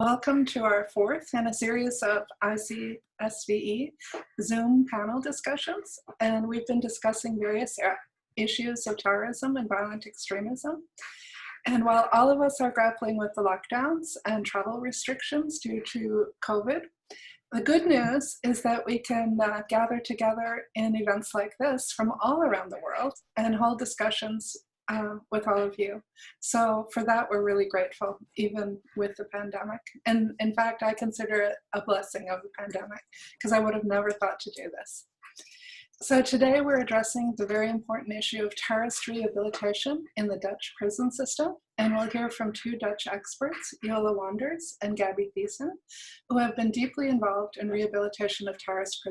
Welcome to our fourth in a series of ICSVE Zoom panel discussions, and we've been discussing various issues of terrorism and violent extremism. And while all of us are grappling with the lockdowns and travel restrictions due to COVID, the good news is that we can gather together in events like this from all around the world and hold discussions with all of you. So for that, we're really grateful, even with the pandemic. And in fact, I consider it a blessing of the pandemic, because I would have never thought to do this. So today we're addressing the very important issue of terrorist rehabilitation in the Dutch prison system. And we'll hear from two Dutch experts, Jola Wanders and Gabby Thiessen, who have been deeply involved in rehabilitation of terrorist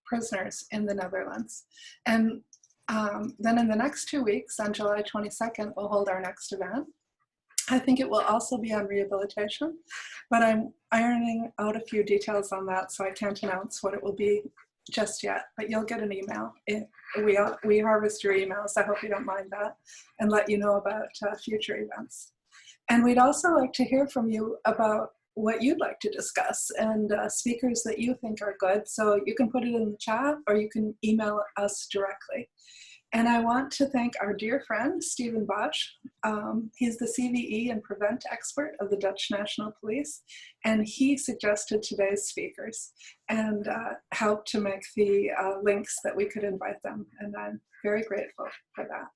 prisoners in the Netherlands. And then in the next 2 weeks, on July 22nd, we'll hold our next event. I think it will also be on rehabilitation, but I'm ironing out a few details on that, so I can't announce what it will be just yet, but you'll get an email. We harvest your emails, I hope you don't mind that, and let you know about future events. And we'd also like to hear from you about what you'd like to discuss and speakers that you think are good. So you can put it in the chat or you can email us directly. And I want to thank our dear friend, Steven Bosch. He's the CVE and Prevent expert of the Dutch National Police. And he suggested today's speakers and helped to make the links that we could invite them. And I'm very grateful for that.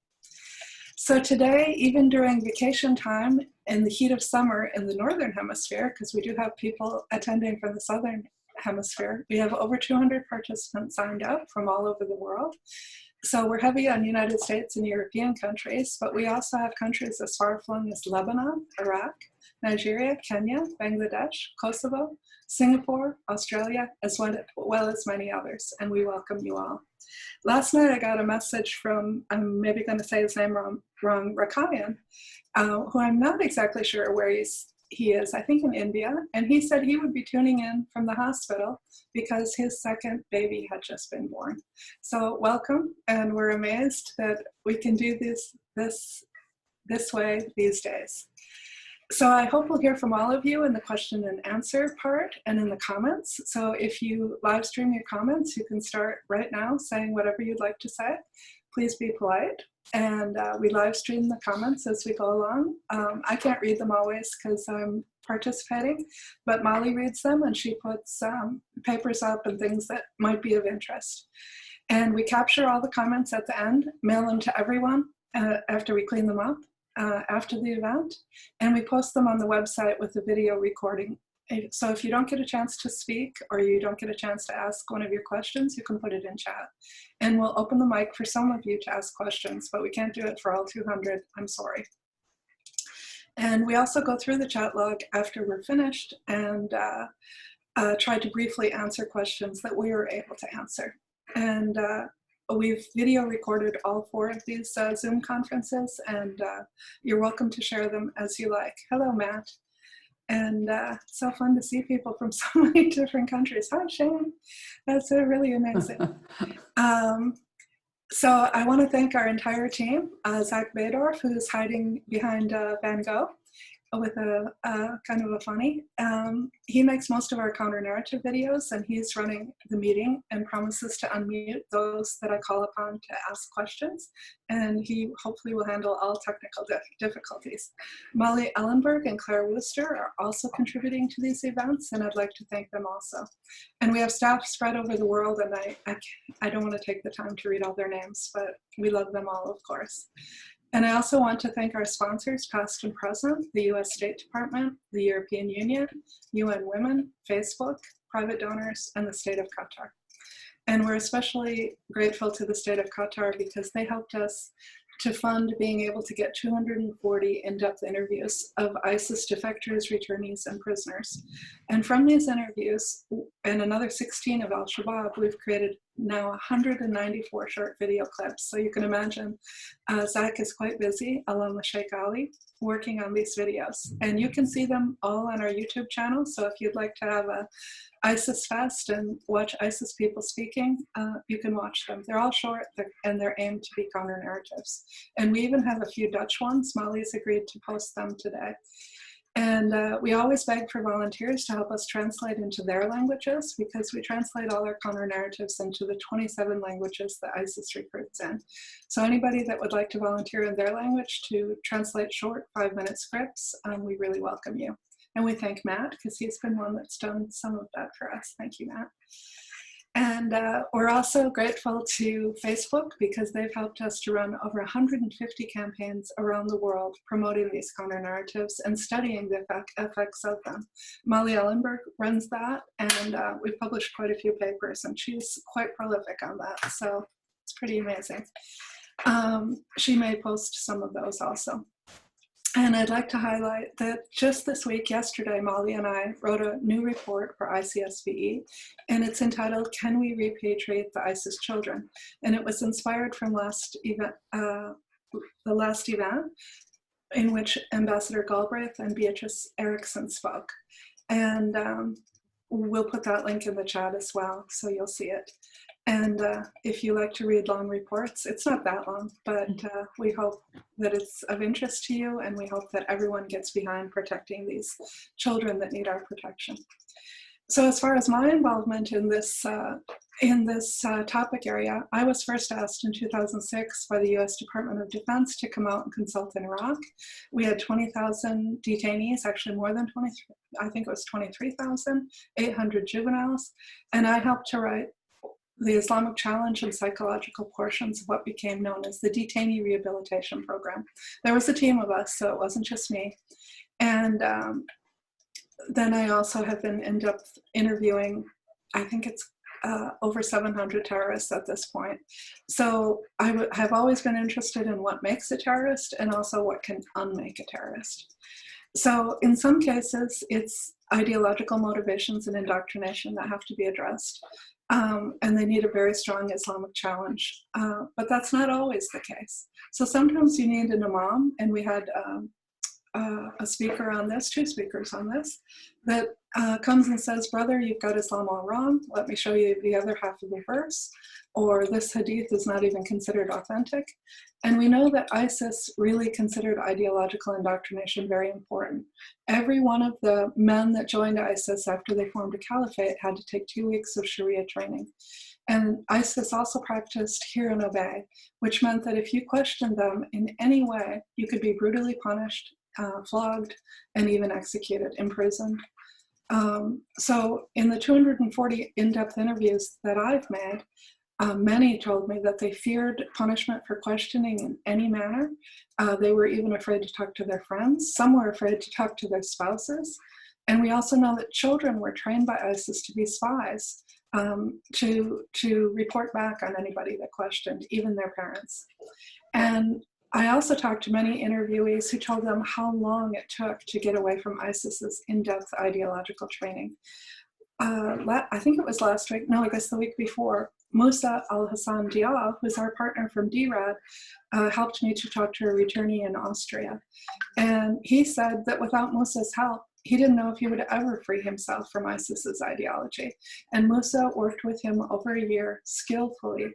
So today, even during vacation time in the heat of summer in the Northern Hemisphere, because we do have people attending from the Southern Hemisphere, we have over 200 participants signed up from all over the world. So we're heavy on United States and European countries, but we also have countries as far-flung as Lebanon, Iraq, Nigeria, Kenya, Bangladesh, Kosovo, Singapore, Australia, as well as many others, and we welcome you all. Last night I got a message from, I'm maybe going to say his name wrong, Rakayan, who I'm not exactly sure where he is, I think in India, and he said he would be tuning in from the hospital because his second baby had just been born. So welcome, and we're amazed that we can do this way these days. So I hope we'll hear from all of you in the question and answer part and in the comments. So if you live stream your comments, you can start right now saying whatever you'd like to say. Please be polite. And we live stream the comments as we go along. I can't read them always because I'm participating, but Molly reads them and she puts papers up and things that might be of interest. And we capture all the comments at the end, mail them to everyone after we clean them up. After the event, and we post them on the website with a video recording. So if you don't get a chance to speak or you don't get a chance to ask one of your questions, you can put it in chat. And we'll open the mic for some of you to ask questions, but we can't do it for all 200, I'm sorry. And we also go through the chat log after we're finished and try to briefly answer questions that we were able to answer. And we've video recorded all 4 of these Zoom conferences, and you're welcome to share them as you like. Hello, Matt. And so fun to see people from so many different countries. Hi, Shane. That's really amazing. So I want to thank our entire team, Zach Badorf, who's hiding behind Van Gogh with a kind of a funny. He makes most of our counter-narrative videos, and he's running the meeting and promises to unmute those that I call upon to ask questions, and he hopefully will handle all technical difficulties. Molly Ellenberg and Claire Wooster are also contributing to these events, and I'd like to thank them also. And we have staff spread over the world, and I don't want to take the time to read all their names, but we love them all, of course. And I also want to thank our sponsors, past and present, the US State Department, the European Union, UN Women, Facebook, private donors, and the state of Qatar. And we're especially grateful to the state of Qatar because they helped us to fund being able to get 240 in-depth interviews of ISIS defectors, returnees, and prisoners. And from these interviews, and another 16 of Al-Shabaab, we've created now 194 short video clips. So you can imagine Zach is quite busy, along with Sheikh Ali, working on these videos. And you can see them all on our YouTube channel. So if you'd like to have a ISIS Fest and watch ISIS people speaking, you can watch them. They're all short and they're aimed to be counter narratives. And we even have a few Dutch ones. Molly's agreed to post them today. And we always beg for volunteers to help us translate into their languages, because we translate all our counter-narratives into the 27 languages that ISIS recruits in. So anybody that would like to volunteer in their language to translate short 5-minute scripts, we really welcome you. And we thank Matt, because he's been one that's done some of that for us. Thank you, Matt. And we're also grateful to Facebook, because they've helped us to run over 150 campaigns around the world promoting these counter-narratives and studying the effects of them. Molly Ellenberg runs that, and we've published quite a few papers, and she's quite prolific on that, so it's pretty amazing. She may post some of those also. And I'd like to highlight that just this week, yesterday, Molly and I wrote a new report for ICSVE, and it's entitled, Can We Repatriate the ISIS Children? And it was inspired from the last event in which Ambassador Galbraith and Beatrice Erickson spoke. And we'll put that link in the chat as well, so you'll see it. And if you like to read long reports, it's not that long, but we hope that it's of interest to you, and we hope that everyone gets behind protecting these children that need our protection. So as far as my involvement in this topic area, I was first asked in 2006 by the US Department of Defense to come out and consult in Iraq. We had 20,000 detainees, actually more than 23, I think it was 23,800 juveniles, and I helped to write the Islamic challenge and psychological portions of what became known as the Detainee Rehabilitation Program. There was a team of us, so it wasn't just me. And then I also have been in-depth interviewing, I think it's over 700 terrorists at this point. So I have always been interested in what makes a terrorist and also what can unmake a terrorist. So in some cases, it's ideological motivations and indoctrination that have to be addressed. And they need a very strong Islamic challenge. But that's not always the case. So sometimes you need an imam, and we had a speaker on this, 2 speakers on this, that comes and says, brother, you've got Islam all wrong. Let me show you the other half of the verse. Or this hadith is not even considered authentic. And we know that ISIS really considered ideological indoctrination very important. Every one of the men that joined ISIS after they formed a caliphate had to take 2 weeks of Sharia training. And ISIS also practiced hear and obey, which meant that if you questioned them in any way, you could be brutally punished, flogged, and even executed, imprisoned. So in the 240 in-depth interviews that I've made, many told me that they feared punishment for questioning in any manner. They were even afraid to talk to their friends. Some were afraid to talk to their spouses. And we also know that children were trained by ISIS to be spies, to report back on anybody that questioned, even their parents. And I also talked to many interviewees who told them how long it took to get away from ISIS's in-depth ideological training. I think it was last week, no, I guess the week before, Musa Al-Hassan Diab, who's our partner from DRAD, helped me to talk to a returnee in Austria. And he said that without Musa's help, he didn't know if he would ever free himself from ISIS's ideology. And Musa worked with him over a year skillfully.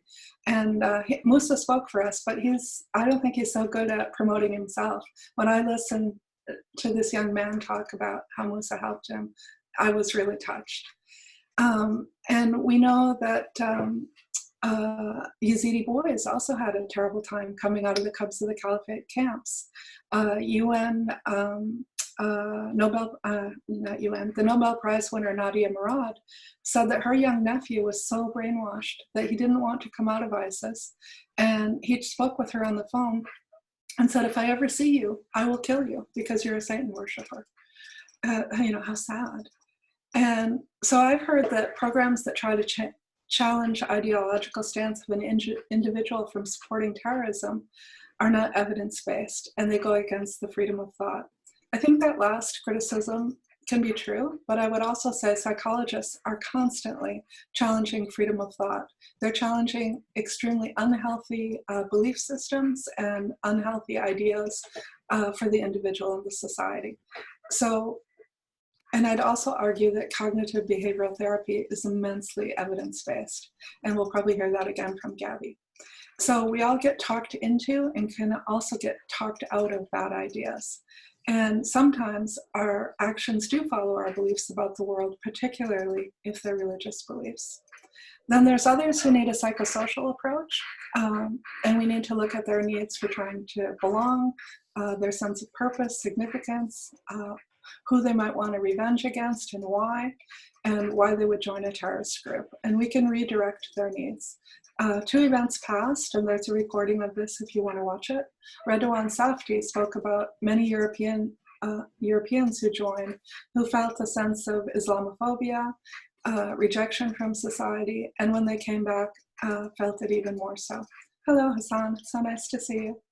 And Musa spoke for us, but I don't think he's so good at promoting himself. When I listened to this young man talk about how Musa helped him, I was really touched. And we know that Yazidi boys also had a terrible time coming out of the Cubs of the Caliphate camps. The Nobel Prize winner Nadia Murad said that her young nephew was so brainwashed that he didn't want to come out of ISIS. And he spoke with her on the phone and said, if I ever see you, I will kill you because you're a Satan worshiper. How sad. And so I've heard that programs that try to challenge ideological stance of an individual from supporting terrorism are not evidence-based, and they go against the freedom of thought. I think that last criticism can be true, but I would also say psychologists are constantly challenging freedom of thought. They're challenging extremely unhealthy belief systems and unhealthy ideas for the individual and the society. And I'd also argue that cognitive behavioral therapy is immensely evidence-based, and we'll probably hear that again from Gabby. So we all get talked into and can also get talked out of bad ideas. And sometimes our actions do follow our beliefs about the world, particularly if they're religious beliefs. Then there's others who need a psychosocial approach, and we need to look at their needs for trying to belong, their sense of purpose, significance, who they might want to revenge against and why they would join a terrorist group. And we can redirect their needs. 2 events passed, and there's a recording of this if you want to watch it. Redouane Safdie spoke about many Europeans who joined, who felt a sense of Islamophobia, rejection from society, and when they came back, felt it even more so. Hello, Hassan. It's so nice to see you.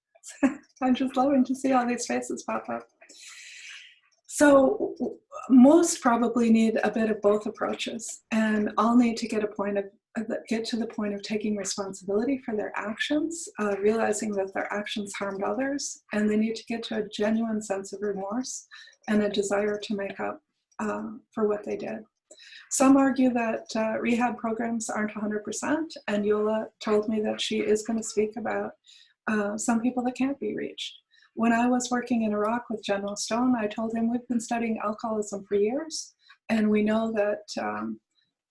I'm just loving to see all these faces pop up. So most probably need a bit of both approaches, and all need to get to the point of taking responsibility for their actions, realizing that their actions harmed others, and they need to get to a genuine sense of remorse and a desire to make up for what they did. Some argue that rehab programs aren't 100%, and Yola told me that she is going to speak about some people that can't be reached. When I was working in Iraq with General Stone, I told him we've been studying alcoholism for years, and we know that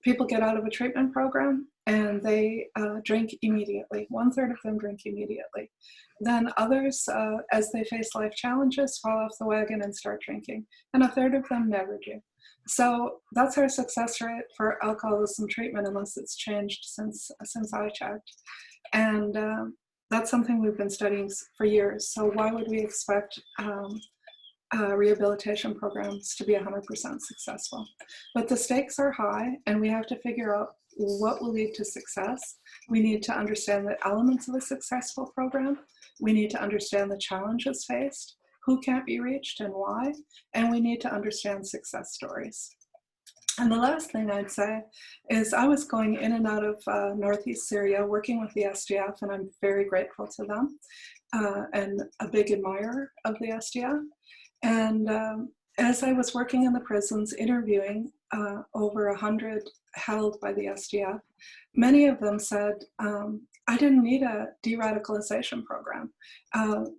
people get out of a treatment program and they drink immediately. 1/3 of them drink immediately. Then others, as they face life challenges, fall off the wagon and start drinking, and 1/3 of them never do. So that's our success rate for alcoholism treatment, unless it's changed since I checked. And that's something we've been studying for years. So why would we expect rehabilitation programs to be 100% successful? But the stakes are high, and we have to figure out what will lead to success. We need to understand the elements of a successful program. We need to understand the challenges faced, who can't be reached and why, and we need to understand success stories. And the last thing I'd say is I was going in and out of Northeast Syria working with the SDF, and I'm very grateful to them and a big admirer of the SDF. And as I was working in the prisons interviewing over 100 held by the SDF, many of them said, I didn't need a de-radicalization program.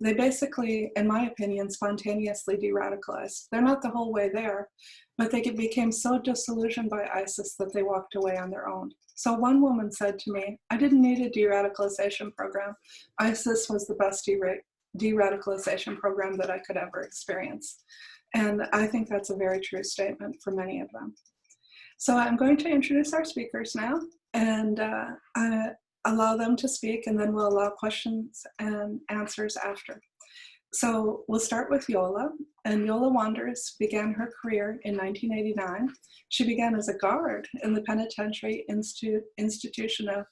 They basically, in my opinion, spontaneously de-radicalized. They're not the whole way there, but they became so disillusioned by ISIS that they walked away on their own. So one woman said to me, I didn't need a de-radicalization program. ISIS was the best de-radicalization program that I could ever experience. And I think that's a very true statement for many of them. So I'm going to introduce our speakers now and allow them to speak, and then we'll allow questions and answers after. So we'll start with Yola, and Yola Wanders began her career in 1989. She began as a guard in the penitentiary institution of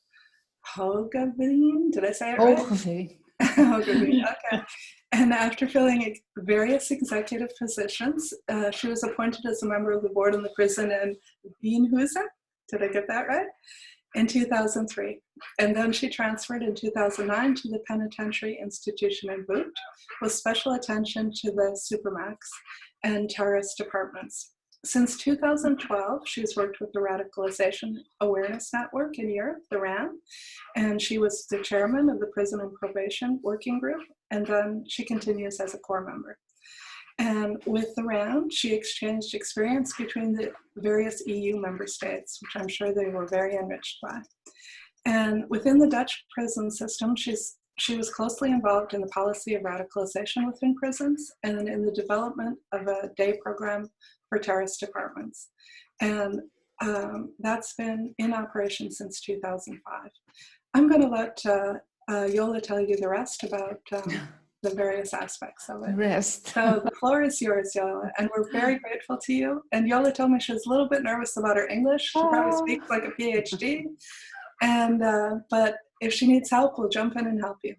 Hoogeveen. Did I say it right? Hoogeveen. Hoogeveen, okay. And after filling various executive positions, she was appointed as a member of the board in the prison in Bienhuizen. Did I get that right? In 2003. And then she transferred in 2009 to the penitentiary institution in Boot, with special attention to the Supermax and terrorist departments. Since 2012, she's worked with the Radicalization Awareness Network in Europe, the RAN, and she was the chairman of the Prison and Probation Working Group, and then she continues as a core member. And with the RAN, she exchanged experience between the various EU member states, which I'm sure they were very enriched by. And within the Dutch prison system, she was closely involved in the policy of radicalization within prisons and in the development of a day program for terrorist departments. And that's been in operation since 2005. I'm going to let Yola tell you the rest about the various aspects of it. So the floor is yours, Yola, and we're very grateful to you. And Yola told me she was a little bit nervous about her English. She probably speaks like a PhD. And but if she needs help, we'll jump in and help you.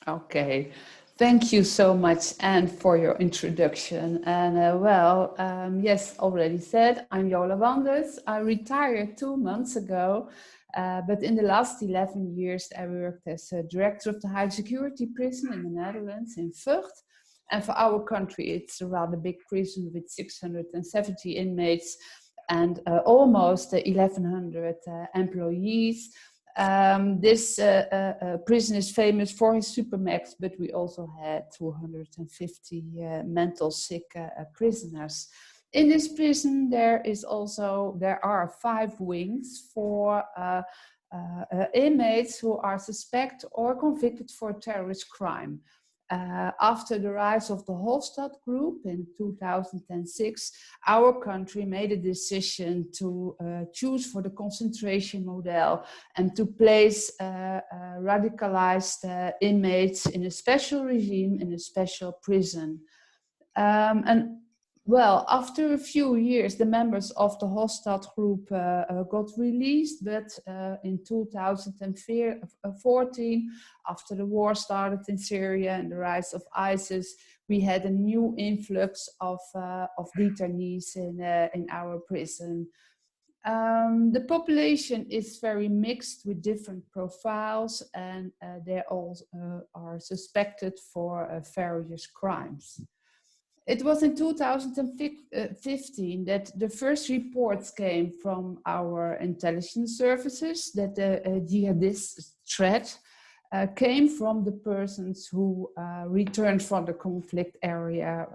Okay. Thank you so much, Anne, for your introduction. And yes, already said, I'm Yola Wanders. I retired 2 months ago, but in the last 11 years, I worked as a director of the high security prison in the Netherlands, in Vught. And for our country, it's a rather big prison with 670 inmates and almost 1,100 employees. This prison is famous for his supermax, but we also had 250 mental sick prisoners. In this prison, there are 5 wings for inmates who are suspected or convicted for a terrorist crime. After the rise of the Hofstad group in 2006, our country made a decision to choose for the concentration model and to place radicalized inmates in a special regime, in a special prison. Well, after a few years, the members of the Hofstad group got released, but in 2014, after the war started in Syria and the rise of ISIS, we had a new influx of detainees in our prison. The population is very mixed with different profiles, and they all are suspected for various crimes. It was in 2015 that the first reports came from our intelligence services that the jihadist threat came from the persons who returned from the conflict area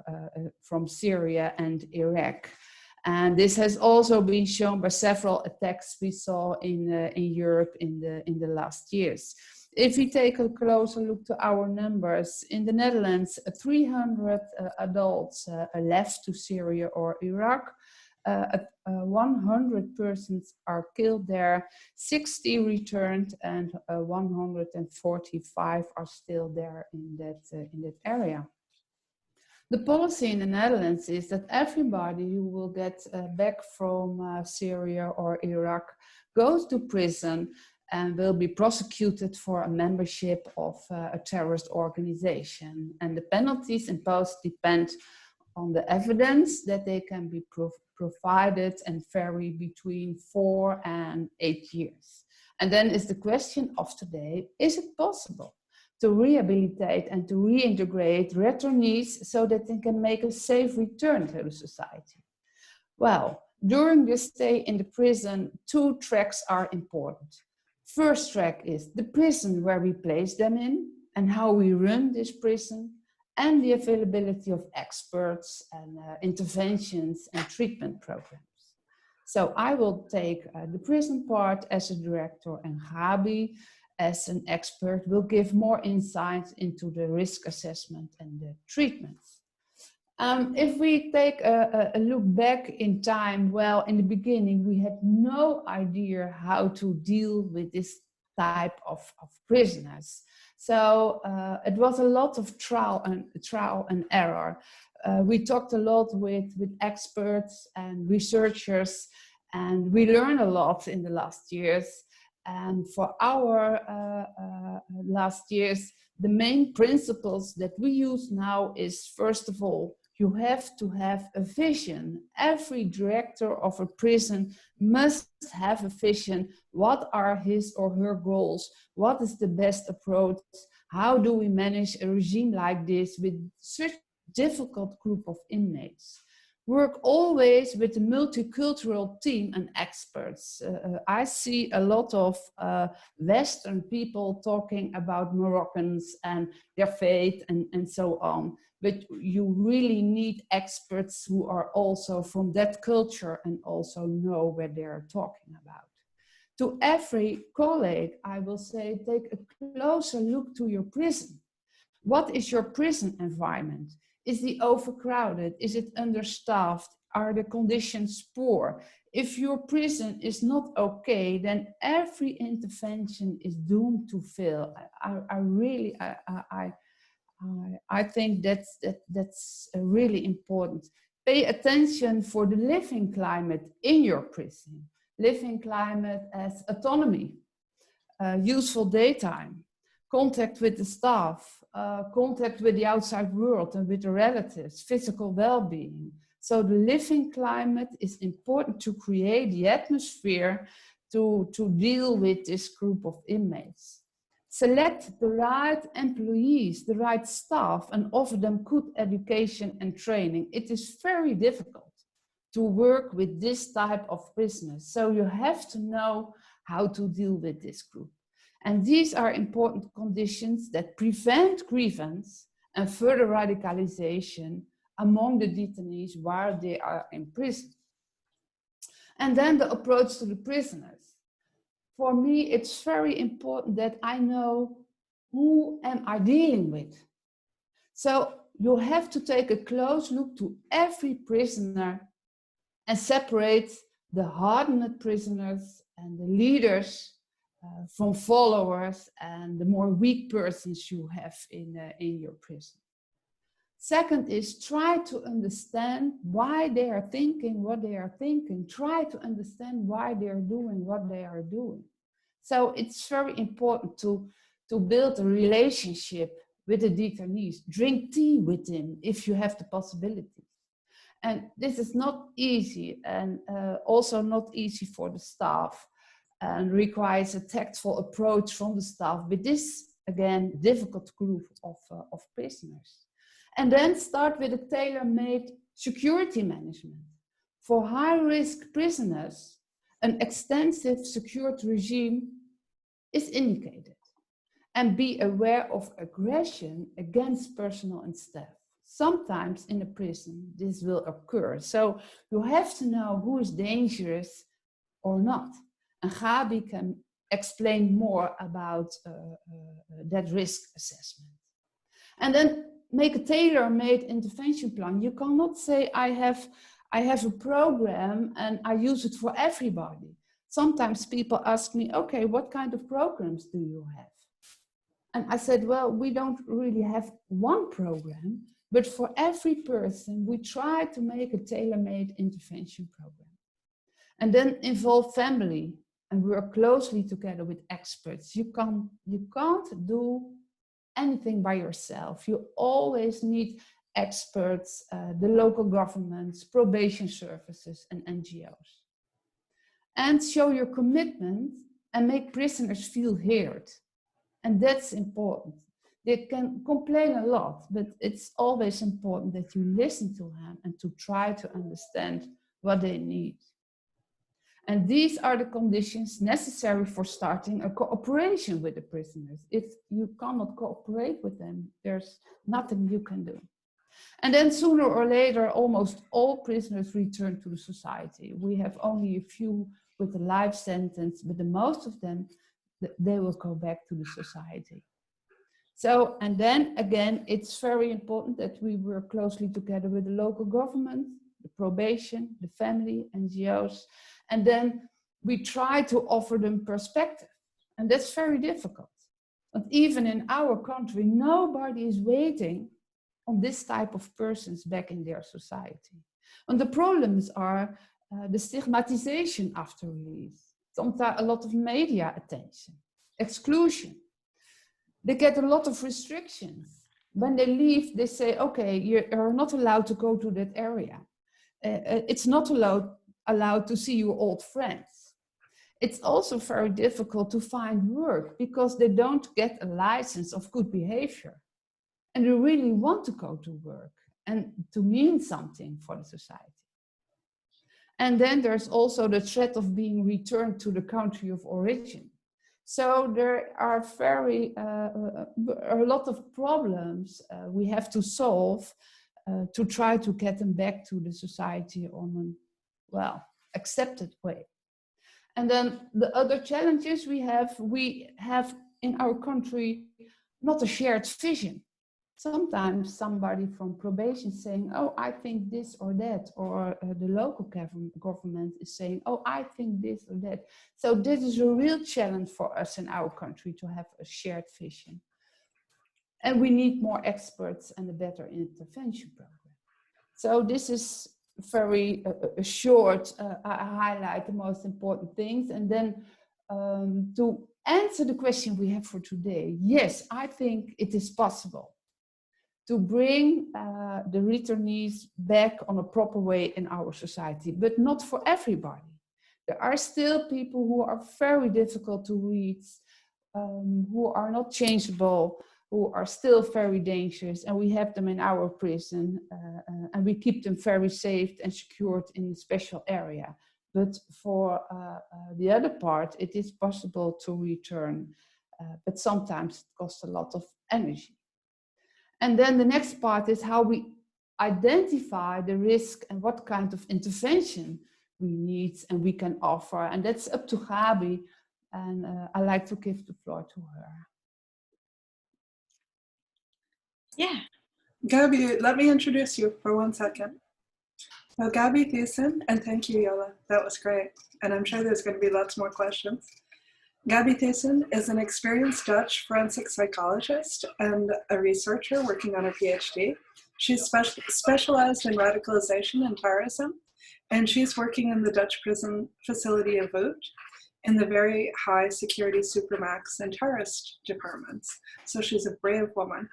from Syria and Iraq. And this has also been shown by several attacks we saw in Europe in the last years. If we take a closer look to our numbers, in the Netherlands, 300 adults left to Syria or Iraq. 100 persons are killed there, 60 returned, and 145 are still there in that area. The policy in the Netherlands is that everybody who will get back from Syria or Iraq goes to prison and will be prosecuted for a membership of a terrorist organization. And the penalties imposed depend on the evidence that they can be provided and vary between 4 and 8 years. And then is the question of today, is it possible to rehabilitate and to reintegrate returnees so that they can make a safe return to the society? Well, during this stay in the prison, 2 tracks are important. First track is the prison where we place them in and how we run this prison, and the availability of experts and interventions and treatment programs. So I will take the prison part as a director, and Gabi as an expert will give more insights into the risk assessment and the treatments. If we take a look back in time, well, in the beginning, we had no idea how to deal with this type of prisoners. So it was a lot of trial and error. We talked a lot with experts and researchers, and we learned a lot in the last years. And for our last years, the main principles that we use now is, first of all, you have to have a vision. Every director of a prison must have a vision. What are his or her goals? What is the best approach? How do we manage a regime like this with such a difficult group of inmates? Work always with a multicultural team and experts. I see a lot of Western people talking about Moroccans and their faith and so on. But you really need experts who are also from that culture and also know what they're talking about. To every colleague, I will say, take a closer look to your prison. What is your prison environment? Is it overcrowded? Is it understaffed? Are the conditions poor? If your prison is not okay, then every intervention is doomed to fail. I think that's really important. Pay attention for the living climate in your prison. Living climate as autonomy, useful daytime, contact with the staff, contact with the outside world and with the relatives, physical well-being. So the living climate is important to create the atmosphere to deal with this group of inmates. Select the right employees, the right staff, and offer them good education and training. It is very difficult to work with this type of business. So you have to know how to deal with this group. And these are important conditions that prevent grievance and further radicalization among the detainees while they are in prison. And then the approach to the prisoners. For me, it's very important that I know who am I dealing with. So you have to take a close look to every prisoner and separate the hardened prisoners and the leaders from followers and the more weak persons you have in your prison. Second is try to understand why they are thinking what they are thinking. Try to understand why they are doing what they are doing. So it's very important to build a relationship with the detainees. Drink tea with them if you have the possibility. And this is not easy, and also not easy for the staff, and requires a tactful approach from the staff with this, again, difficult group of prisoners. And then start with a tailor-made security management. For high-risk prisoners, an extensive security regime is indicated. And be aware of aggression against personnel and staff. Sometimes in a prison, this will occur. So you have to know who is dangerous or not. And Gabi can explain more about that risk assessment. And then make a tailor-made intervention plan. You cannot say, I have a program and I use it for everybody. Sometimes people ask me, okay, what kind of programs do you have? And I said, well, we don't really have one program, but for every person, we try to make a tailor-made intervention program. And then involve family and work closely together with experts. You can't do anything by yourself. You always need experts, the local governments, probation services, and NGOs. And show your commitment and make prisoners feel heard. And that's important. They can complain a lot, but it's always important that you listen to them and to try to understand what they need. And these are the conditions necessary for starting a cooperation with the prisoners. If you cannot cooperate with them, there's nothing you can do. And then sooner or later, almost all prisoners return to the society. We have only a few with a life sentence, but the most of them, they will go back to the society. So, and then again, it's very important that we work closely together with the local government, the probation, the family, NGOs, and then we try to offer them perspective. And that's very difficult. But even in our country, nobody is waiting on this type of persons back in their society. And the problems are the stigmatization after release, sometimes a lot of media attention, exclusion. They get a lot of restrictions. When they leave, they say, okay, you're not allowed to go to that area. It's not allowed to see your old friends. It's also very difficult to find work because they don't get a license of good behavior. And they really want to go to work and to mean something for the society. And then there's also the threat of being returned to the country of origin. So there are a lot of problems we have to solve to try to get them back to the society on a, accepted way. And then the other challenges we have in our country not a shared vision. Sometimes somebody from probation saying, oh, I think this or that, or the local government is saying, oh, I think this or that. So this is a real challenge for us in our country to have a shared vision. And we need more experts and a better intervention program. So this is very short, I highlight the most important things. And then to answer the question we have for today, yes, I think it is possible to bring the returnees back on a proper way in our society, but not for everybody. There are still people who are very difficult to reach, who are not changeable, who are still very dangerous, and we have them in our prison, and we keep them very safe and secured in a special area. but for the other part, it is possible to return, but sometimes it costs a lot of energy. And then the next part is how we identify the risk and what kind of intervention we need and we can offer. And that's up to Gabi. And I like to give the floor to her. Yeah. Gabi, let me introduce you for 1 second. So Gabi Thiessen, and thank you, Yola. That was great. And I'm sure there's going to be lots more questions. Gabi Thiessen is an experienced Dutch forensic psychologist and a researcher working on her PhD. She's specialized in radicalization and terrorism, and she's working in the Dutch prison facility of Vught in the very high security supermax and terrorist departments. So she's a brave woman.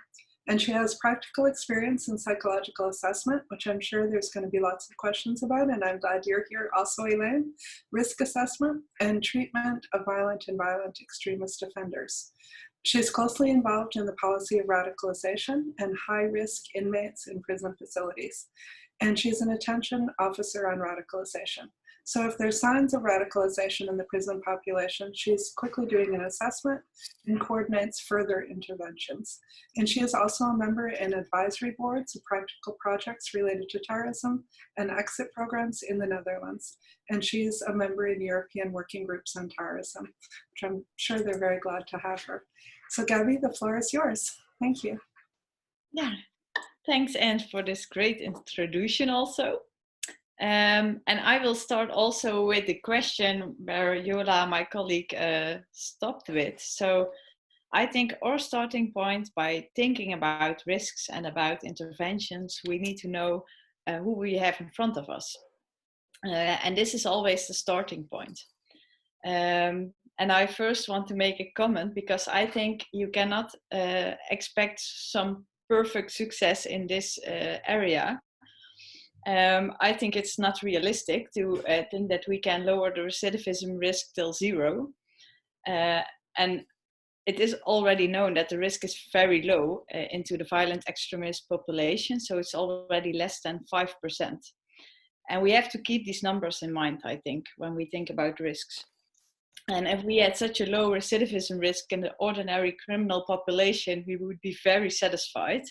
And she has practical experience in psychological assessment, which I'm sure there's going to be lots of questions about, and I'm glad you're here also, Elaine, risk assessment, and treatment of violent and violent extremist offenders. She's closely involved in the policy of radicalization and high-risk inmates in prison facilities. And she's an attention officer on radicalization. So if there's signs of radicalization in the prison population, she's quickly doing an assessment and coordinates further interventions. And she is also a member in advisory boards of practical projects related to terrorism and exit programs in the Netherlands. And she's a member in European working groups on terrorism, which I'm sure they're very glad to have her. So Gabi, the floor is yours. Thank you. Yeah, thanks, Anne, for this great introduction also. And I will start also with the question where Yola, my colleague, stopped with. So I think our starting point by thinking about risks and about interventions, we need to know who we have in front of us. And this is always the starting point. And I first want to make a comment because I think you cannot expect some perfect success in this area. I think it's not realistic to think that we can lower the recidivism risk till 0. And it is already known that the risk is very low into the violent extremist population. So it's already less than 5%. And we have to keep these numbers in mind, I think, when we think about risks. And if we had such a low recidivism risk in the ordinary criminal population, we would be very satisfied.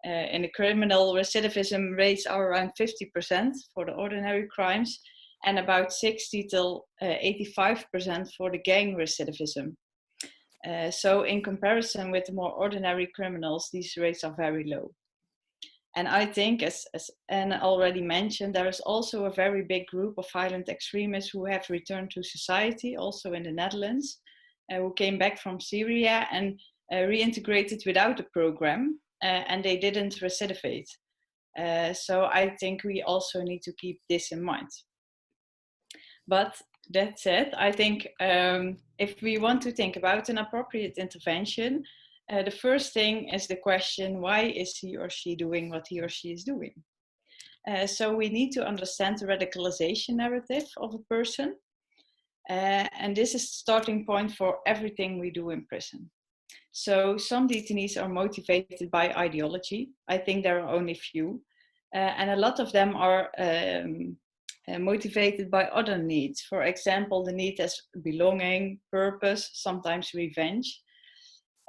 In the criminal recidivism rates are around 50% for the ordinary crimes and about 60 till 85% for the gang recidivism. So in comparison with the more ordinary criminals, these rates are very low. And I think, as Anne already mentioned, there is also a very big group of violent extremists who have returned to society, also in the Netherlands, who came back from Syria and reintegrated without a program. And they didn't recidivate. So I think we also need to keep this in mind. But that said, I think if we want to think about an appropriate intervention, the first thing is the question, why is he or she doing what he or she is doing? So we need to understand the radicalization narrative of a person. And this is the starting point for everything we do in prison. So some detainees are motivated by ideology. I think there are only few. And a lot of them are motivated by other needs. For example, the need as belonging, purpose, sometimes revenge.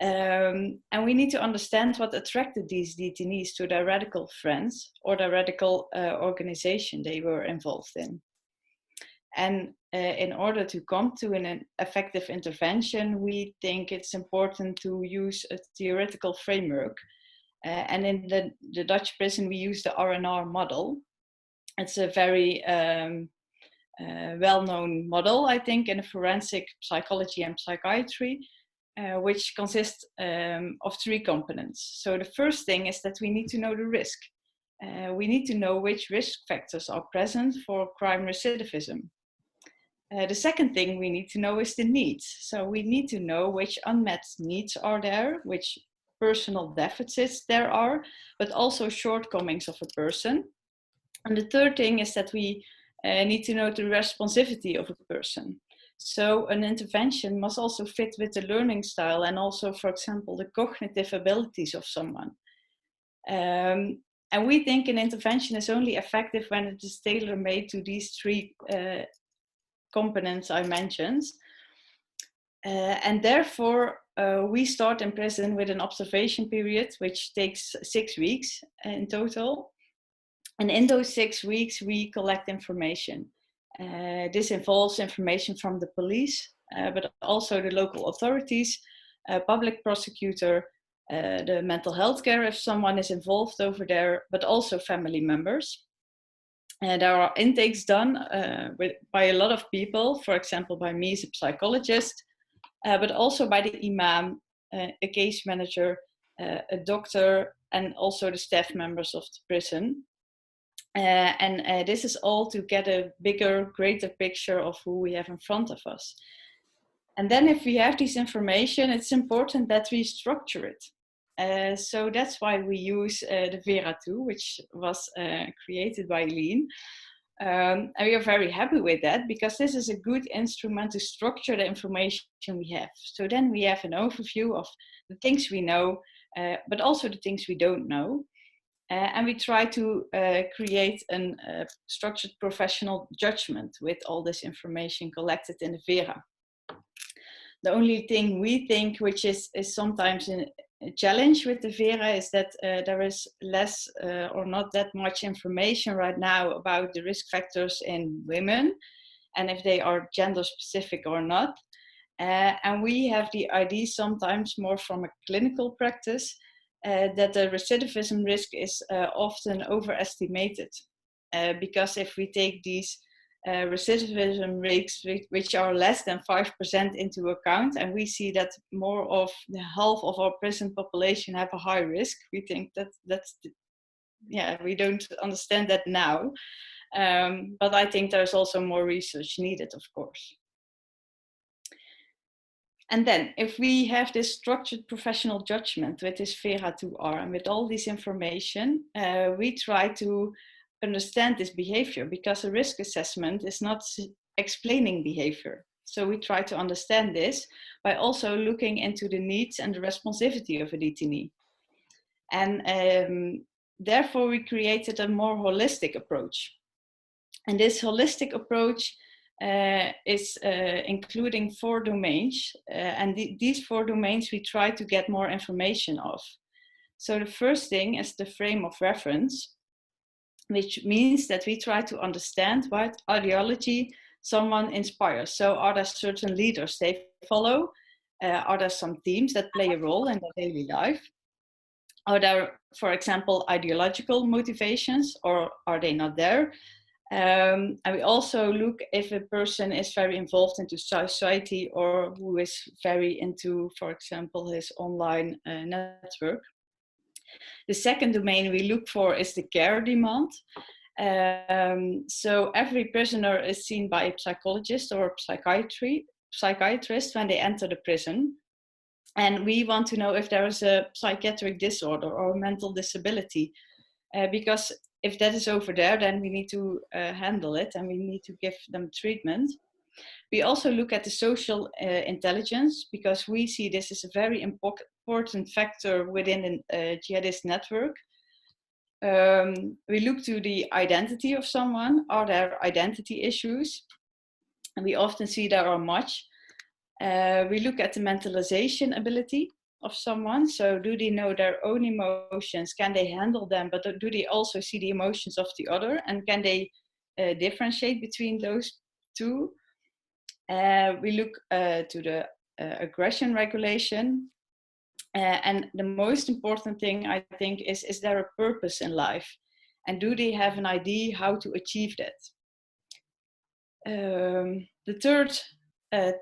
And we need to understand what attracted these detainees to their radical friends or the radical organization they were involved in. And in order to come to an effective intervention, we think it's important to use a theoretical framework. And in the Dutch prison, we use the RNR model. It's a very well-known model, I think, in forensic psychology and psychiatry, which consists of 3 components. So the first thing is that we need to know the risk. We need to know which risk factors are present for crime recidivism. The second thing we need to know is the needs. So we need to know which unmet needs are there, which personal deficits there are, but also shortcomings of a person. And the third thing is that we need to know the responsivity of a person. So an intervention must also fit with the learning style and also, for example, the cognitive abilities of someone. And we think an intervention is only effective when it is tailor-made to these 3 components I mentioned. And therefore, we start in prison with an observation period, which takes 6 weeks in total. And in those 6 weeks, we collect information. This involves information from the police, but also the local authorities, public prosecutor, the mental health care if someone is involved over there, but also family members. There are intakes done by a lot of people, for example, by me as a psychologist, but also by the imam, a case manager, a doctor, and also the staff members of the prison. And this is all to get a bigger, greater picture of who we have in front of us. And then if we have this information, it's important that we structure it. So that's why we use the Vera tool, which was created by Lean. And we are very happy with that because this is a good instrument to structure the information we have. So then we have an overview of the things we know, but also the things we don't know. And we try to create a structured professional judgment with all this information collected in the Vera. The only thing we think, which is sometimes a challenge with the Vera, is that there is less or not that much information right now about the risk factors in women and if they are gender specific or not. And we have the idea sometimes more from a clinical practice that the recidivism risk is often overestimated. Because if we take these recidivism rates, which are less than 5% into account, and we see that more of the half of our prison population have a high risk, we think we don't understand that now. But I think there's also more research needed, of course. And then if we have this structured professional judgment with this Vera 2R and with all this information, we try to understand this behavior because a risk assessment is not explaining behavior. So we try to understand this by also looking into the needs and the responsivity of a detainee. And therefore we created a more holistic approach. And this holistic approach is including 4 domains. And these 4 domains we try to get more information of. So the first thing is the frame of reference, which means that we try to understand what ideology someone inspires. So are there certain leaders they follow? Are there some themes that play a role in their daily life? Are there, for example, ideological motivations, or are they not there? And we also look if a person is very involved into society or who is very into, for example, his online network. The second domain we look for is the care demand. So every prisoner is seen by a psychologist or a psychiatrist when they enter the prison. And we want to know if there is a psychiatric disorder or a mental disability, because if that is over there, then we need to handle it and we need to give them treatment. We also look at the social intelligence because we see this is a very important factor within a jihadist network. We look to the identity of someone. Are there identity issues? And we often see there are much. We look at the mentalization ability of someone. So do they know their own emotions? Can they handle them? But do they also see the emotions of the other? And can they differentiate between those two? We look to the aggression regulation. And the most important thing, I think, is there a purpose in life? And do they have an idea how to achieve that? The third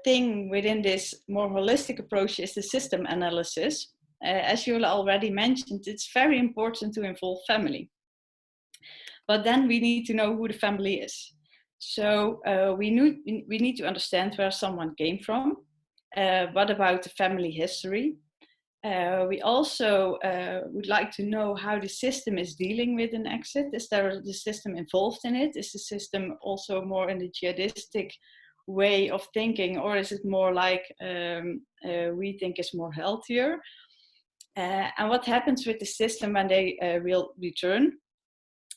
thing within this more holistic approach is the system analysis. As you already mentioned, it's very important to involve family. But then we need to know who the family is. So we need to understand where someone came from. What about the family history? We also would like to know how the system is dealing with an exit. Is there the system involved in it? Is the system also more in the jihadistic way of thinking, or is it more like we think is more healthier? And what happens with the system when they will return?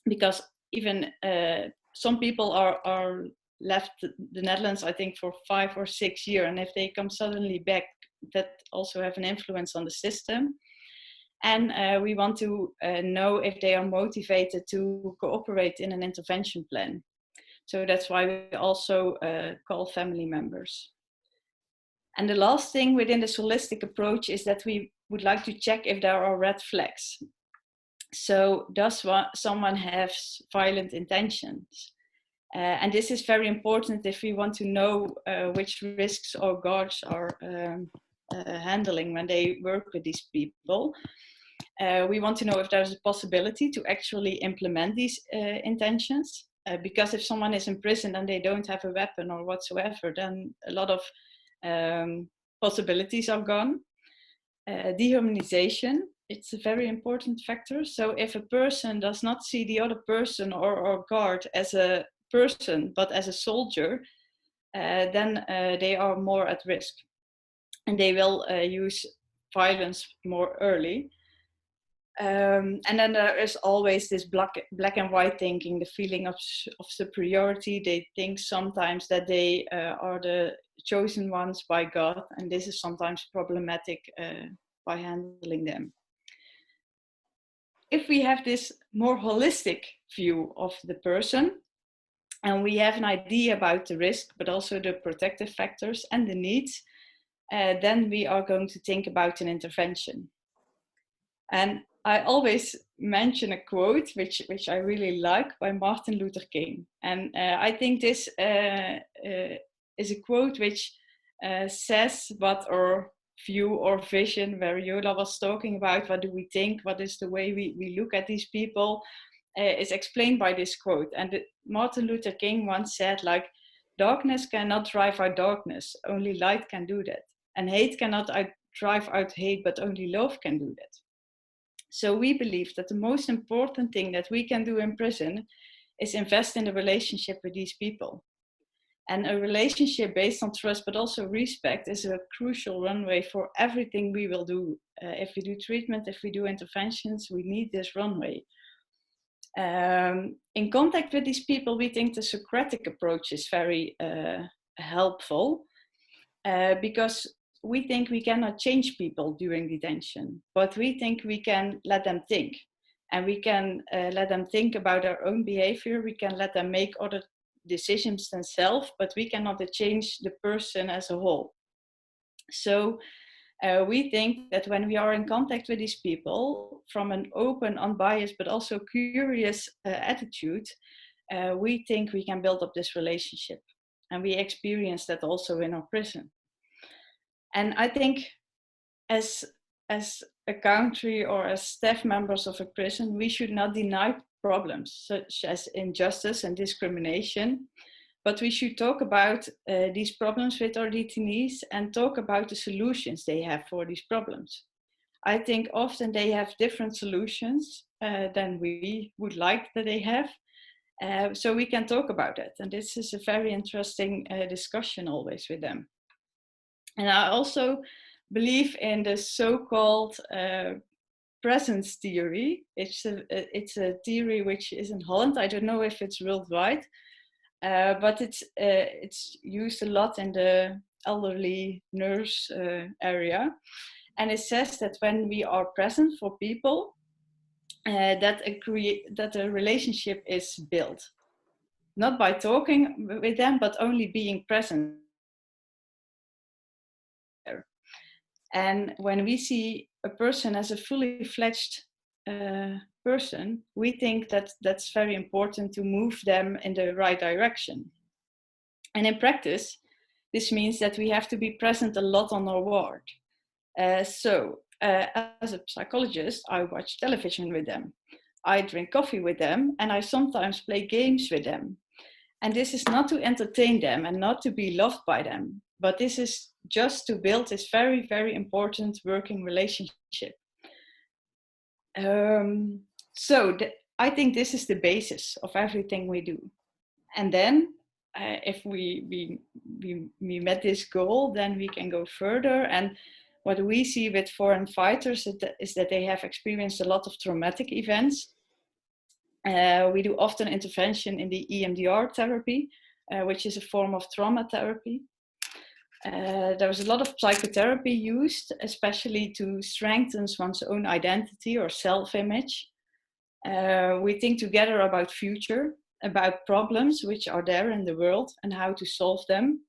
Because even some people are left the Netherlands, I think, for 5 or 6 years. And if they come suddenly back, that also have an influence on the system. And we want to know if they are motivated to cooperate in an intervention plan. So that's why we also call family members. And the last thing within this holistic approach is that we would like to check if there are red flags. So does someone have violent intentions? And this is very important if we want to know which risks our guards are handling when they work with these people. We want to know if there's a possibility to actually implement these intentions. Because if someone is in prison and they don't have a weapon or whatsoever, then a lot of possibilities are gone. Dehumanization, it's a very important factor. So if a person does not see the other person or guard as a person, but as a soldier, then they are more at risk. And they will use violence more early. And then there is always this black and white thinking, the feeling of superiority. They think sometimes that they are the chosen ones by God, and this is sometimes problematic by handling them. If we have this more holistic view of the person, and we have an idea about the risk, but also the protective factors and the needs, then we are going to think about an intervention. And I always mention a quote which I really like by Martin Luther King. And I think this is a quote which says what our view or vision, where Yola was talking about, what do we think, what is the way we look at these people, is explained by this quote. And Martin Luther King once said, like, darkness cannot drive out darkness, only light can do that. And hate cannot drive out hate, but only love can do that. So we believe that the most important thing that we can do in prison is invest in the relationship with these people. And a relationship based on trust, but also respect, is a crucial runway for everything we will do. If we do treatment, if we do interventions, we need this runway. In contact with these people, we think the Socratic approach is very helpful because we think we cannot change people during detention, but we think we can let them think. And we can let them think about their own behavior. We can let them make other decisions themselves, but we cannot change the person as a whole. So we think that when we are in contact with these people from an open, unbiased, but also curious attitude, we think we can build up this relationship. And we experience that also in our prison. And I think as a country or as staff members of a prison, we should not deny problems such as injustice and discrimination, but we should talk about these problems with our detainees and talk about the solutions they have for these problems. I think often they have different solutions than we would like that they have. So we can talk about it. And this is a very interesting discussion always with them. And I also believe in the so-called presence theory. It's a theory which is in Holland. I don't know if it's worldwide, but it's used a lot in the elderly nurse area. And it says that when we are present for people, that a relationship is built. Not by talking with them, but only being present. And when we see a person as a fully fledged person, we think that that's very important to move them in the right direction. And in practice, this means that we have to be present a lot on our ward. So as a psychologist, I watch television with them. I drink coffee with them, and I sometimes play games with them. And this is not to entertain them and not to be loved by them, but this is just to build this very, very important working relationship. I think this is the basis of everything we do. And then if we met this goal, then we can go further. And what we see with foreign fighters is that they have experienced a lot of traumatic events. We do often intervention in the Emdr therapy, which is a form of trauma therapy. There was a lot of psychotherapy used, especially to strengthen one's own identity or self-image. We think together about future, about problems which are there in the world and how to solve them,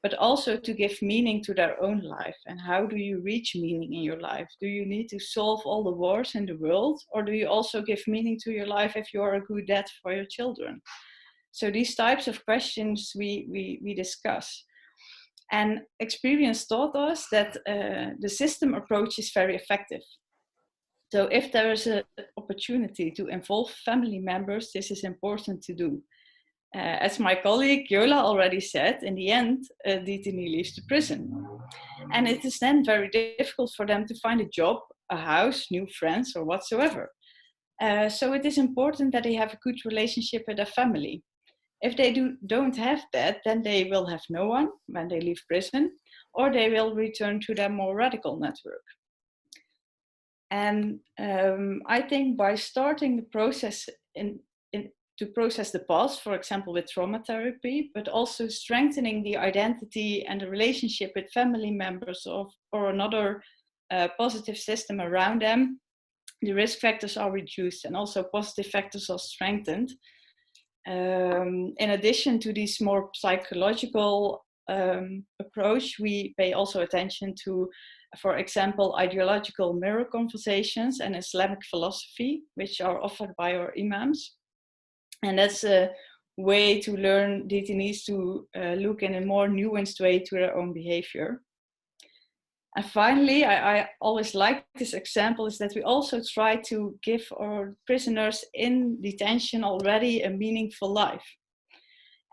but also to give meaning to their own life. And how do you reach meaning in your life? Do you need to solve all the wars in the world, or do you also give meaning to your life if you are a good dad for your children? So these types of questions we discuss. And experience taught us that the system approach is very effective. So if there is an opportunity to involve family members, this is important to do. As my colleague Yola already said, in the end, detainee leaves the prison. And it is then very difficult for them to find a job, a house, new friends, or whatsoever. So it is important that they have a good relationship with their family. If they don't have that, then they will have no one when they leave prison, or they will return to their more radical network. And I think by starting the process to process the past, for example, with trauma therapy, but also strengthening the identity and the relationship with family members or another positive system around them, the risk factors are reduced and also positive factors are strengthened. In addition to this more psychological approach, we pay also attention to, for example, ideological mirror conversations and Islamic philosophy, which are offered by our imams. And that's a way to learn detainees to look in a more nuanced way to their own behavior. And finally, I always like this example, is that we also try to give our prisoners in detention already a meaningful life.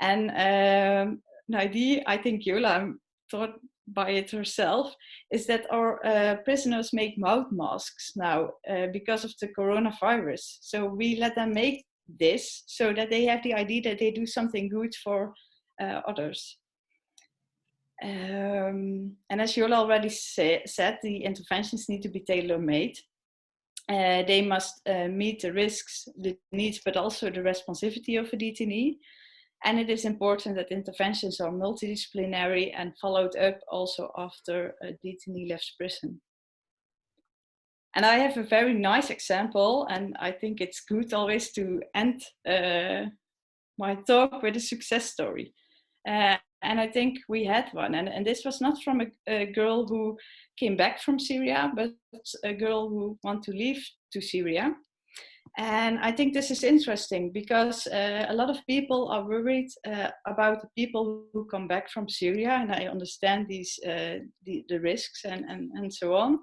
And an idea, I think Yola thought by it herself, is that our prisoners make mouth masks now because of the coronavirus. So we let them make this so that they have the idea that they do something good for others. And as Yola already said, the interventions need to be tailor-made. They must meet the risks, the needs, but also the responsivity of a detainee. And it is important that interventions are multidisciplinary and followed up also after a detainee leaves prison. And I have a very nice example, and I think it's good always to end my talk with a success story. And I think we had one. And this was not from a girl who came back from Syria, but a girl who wanted to leave to Syria. And I think this is interesting because a lot of people are worried about the people who come back from Syria. And I understand these the risks and so on.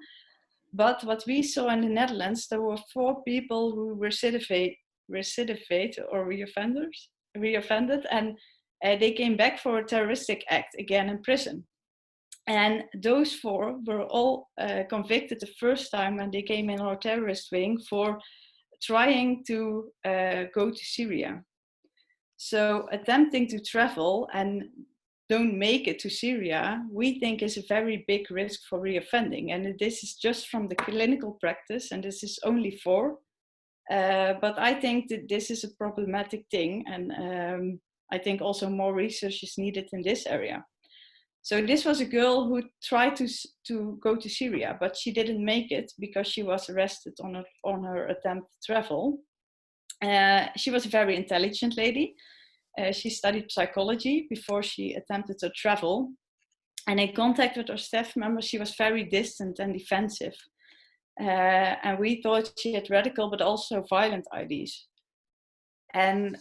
But what we saw in the Netherlands, there were 4 people who recidivate or reoffended, and they came back for a terroristic act again in prison. And those 4 were all convicted the first time when they came in our terrorist wing for trying to go to Syria. So attempting to travel and don't make it to Syria, we think is a very big risk for reoffending. And this is just from the clinical practice, and this is only 4. But I think that this is a problematic thing, and I think also more research is needed in this area. So this was a girl who tried to go to Syria, but she didn't make it because she was arrested on her attempt to travel. She was a very intelligent lady. She studied psychology before she attempted to travel. And in contact with her staff members, she was very distant and defensive. And we thought she had radical but also violent ideas. And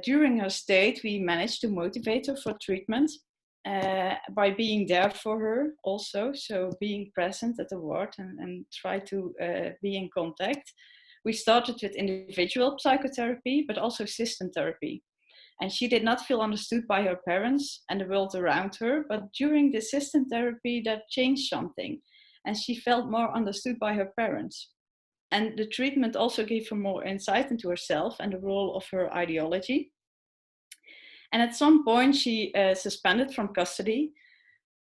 during her stay, we managed to motivate her for treatment by being there for her also. So being present at the ward and try to be in contact. We started with individual psychotherapy, but also system therapy. And she did not feel understood by her parents and the world around her. But during the system therapy, that changed something. And she felt more understood by her parents. And the treatment also gave her more insight into herself and the role of her ideology. And at some point, she suspended from custody.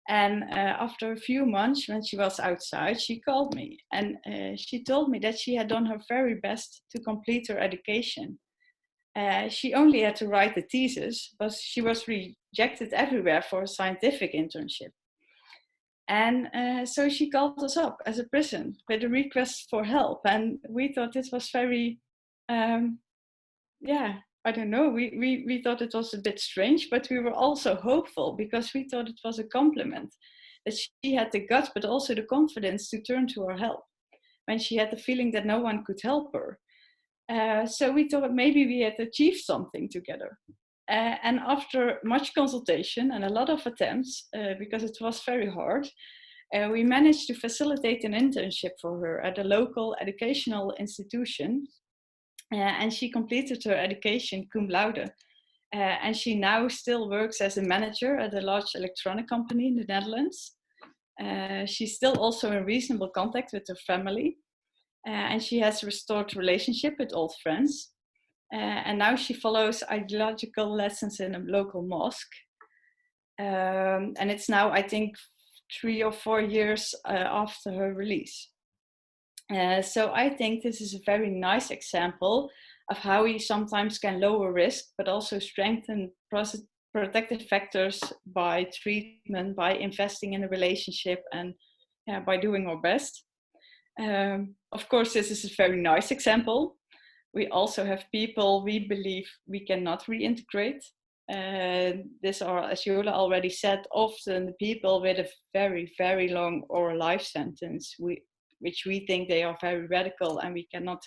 And after a few months, when she was outside, she called me. And she told me that she had done her very best to complete her education. She only had to write the thesis, but she was rejected everywhere for a scientific internship. And so she called us up as a prison with a request for help. And we thought this was very, I don't know, we thought it was a bit strange, but we were also hopeful because we thought it was a compliment that she had the guts, but also the confidence to turn to our help when she had the feeling that no one could help her. So we thought maybe we had achieved something together. And after much consultation and a lot of attempts, because it was very hard, we managed to facilitate an internship for her at a local educational institution. And she completed her education cum laude. And she now still works as a manager at a large electronic company in the Netherlands. She's still also in reasonable contact with her family. And she has restored relationship with old friends. And now she follows ideological lessons in a local mosque. And it's now, I think, 3 or 4 years after her release. So I think this is a very nice example of how we sometimes can lower risk, but also strengthen protective factors by treatment, by investing in a relationship, and by doing our best. Of course, this is a very nice example. We also have people we believe we cannot reintegrate. These are, as Yola already said, often the people with a very, very long or life sentence, which we think they are very radical and we cannot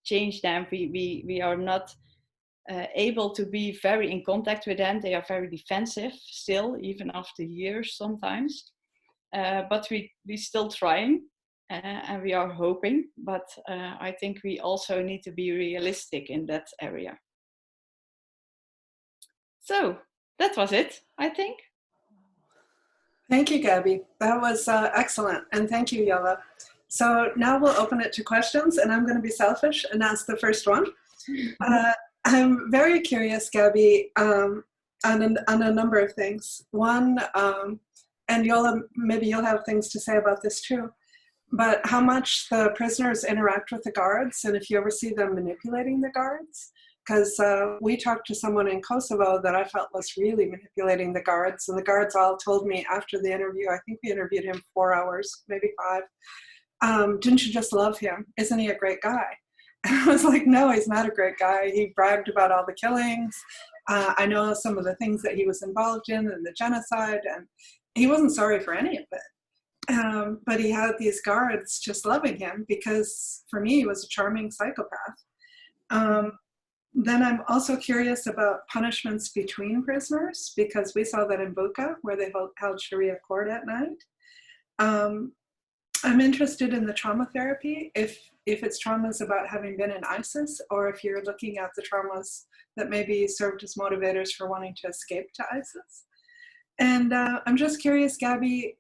change them. We are not able to be very in contact with them. They are very defensive still, even after years sometimes. But we still trying. And we are hoping, but I think we also need to be realistic in that area. So that was it, I think. Thank you, Gabby. That was excellent. And thank you, Yola. So now we'll open it to questions, and I'm going to be selfish and ask the first one. I'm very curious, Gabby, on a number of things. One, and Yola, maybe you'll have things to say about this too, but how much the prisoners interact with the guards, and if you ever see them manipulating the guards. Because we talked to someone in Kosovo that I felt was really manipulating the guards, and the guards all told me after the interview, I think we interviewed him 4 hours, maybe 5, didn't you just love him? Isn't he a great guy? And I was like, no, he's not a great guy. He bragged about all the killings. I know some of the things that he was involved in and the genocide, and he wasn't sorry for any of it. But he had these guards just loving him because, for me, he was a charming psychopath. Then I'm also curious about punishments between prisoners, because we saw that in Buka, where they held Sharia court at night. I'm interested in the trauma therapy, if it's traumas about having been in ISIS, or if you're looking at the traumas that maybe served as motivators for wanting to escape to ISIS. And I'm just curious, Gabby,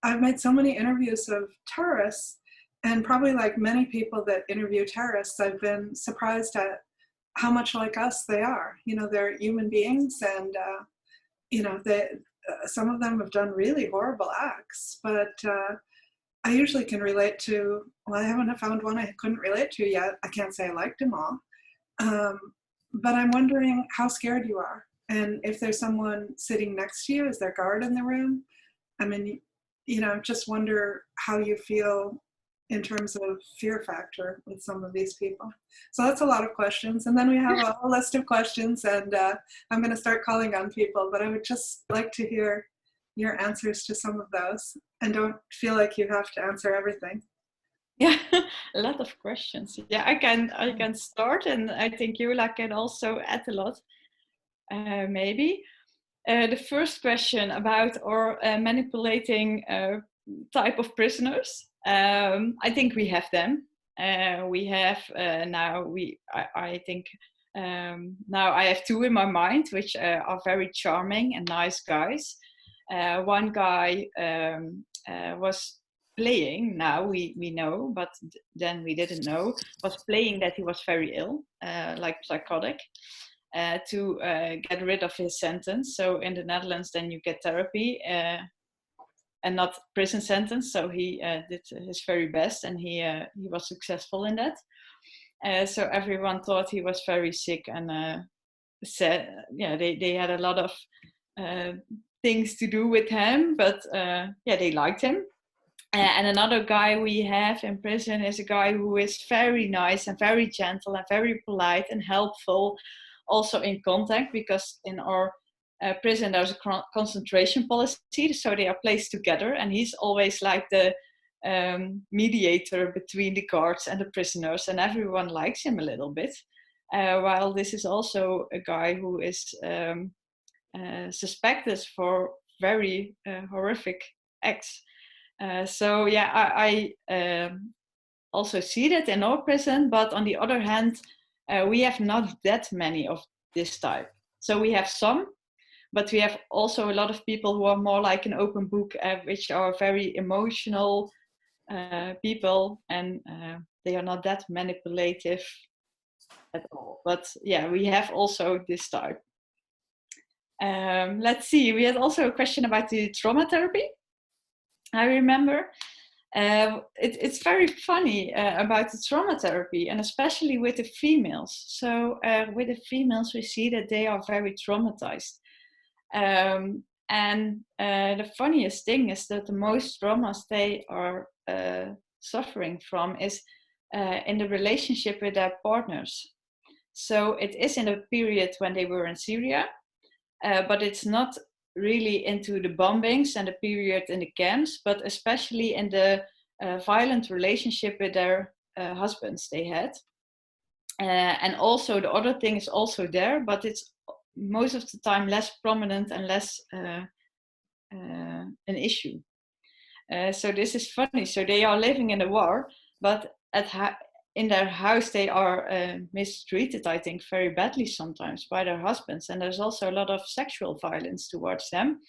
I've made so many interviews of terrorists, and probably like many people that interview terrorists, I've been surprised at how much like us they are. You know, they're human beings, and you know, some of them have done really horrible acts, but I usually can relate to, well, I haven't found one I couldn't relate to yet. I can't say I liked them all. But I'm wondering how scared you are, and if there's someone sitting next to you, is there a guard in the room? I mean, you know, just wonder how you feel in terms of fear factor with some of these people. So that's a lot of questions. And then we have a whole list of questions, and I'm going to start calling on people, but I would just like to hear your answers to some of those, and don't feel like you have to answer everything. Yeah, a lot of questions. Yeah, I can start, and I think Yola can also add a lot, maybe. The first question about our manipulating type of prisoners. I think we have them. We have now. I think now I have 2 in my mind, which are very charming and nice guys. One guy was playing. Now we know, but then we didn't know. Was playing that he was very ill, like psychotic. To get rid of his sentence. So in the Netherlands, then you get therapy and not prison sentence. So he did his very best, and he was successful in that. So everyone thought he was very sick, and said, yeah, they had a lot of things to do with him, but yeah, they liked him. And another guy we have in prison is a guy who is very nice and very gentle and very polite and helpful, also in contact, because in our prison there's a concentration policy, so they are placed together, and he's always like the mediator between the guards and the prisoners, and everyone likes him a little bit. While this is also a guy who is suspected for very horrific acts. So yeah, I also see that in our prison, but on the other hand, we have not that many of this type. So we have some, but we have also a lot of people who are more like an open book, which are very emotional people, and they are not that manipulative at all. But yeah, we have also this type. Let's see, we had also a question about the trauma therapy. I remember it's very funny about the trauma therapy, and especially with the females. So with the females, we see that they are very traumatized. And the funniest thing is that the most traumas they are suffering from is in the relationship with their partners. So it is in a period when they were in Syria, but it's not really into the bombings and the period in the camps, but especially in the violent relationship with their husbands they had. And also the other thing is also there, but it's most of the time less prominent and less an issue. So this is funny. So they are living in the war, but in their house they are mistreated, I think, very badly sometimes by their husbands. And there's also a lot of sexual violence towards them.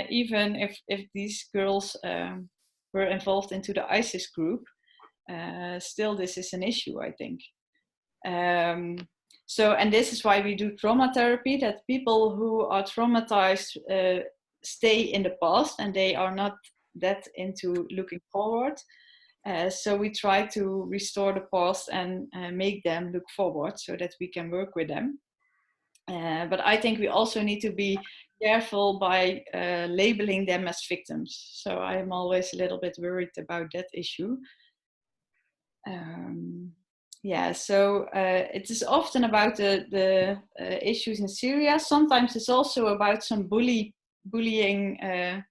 Even if these girls were involved into the ISIS group, still this is an issue, I think. So, and this is why we do trauma therapy, that people who are traumatized stay in the past and they are not that into looking forward. So we try to restore the past and make them look forward so that we can work with them. But I think we also need to be careful by labeling them as victims. So I am always a little bit worried about that issue. Yeah, so it is often about the issues in Syria. Sometimes it's also about some bullying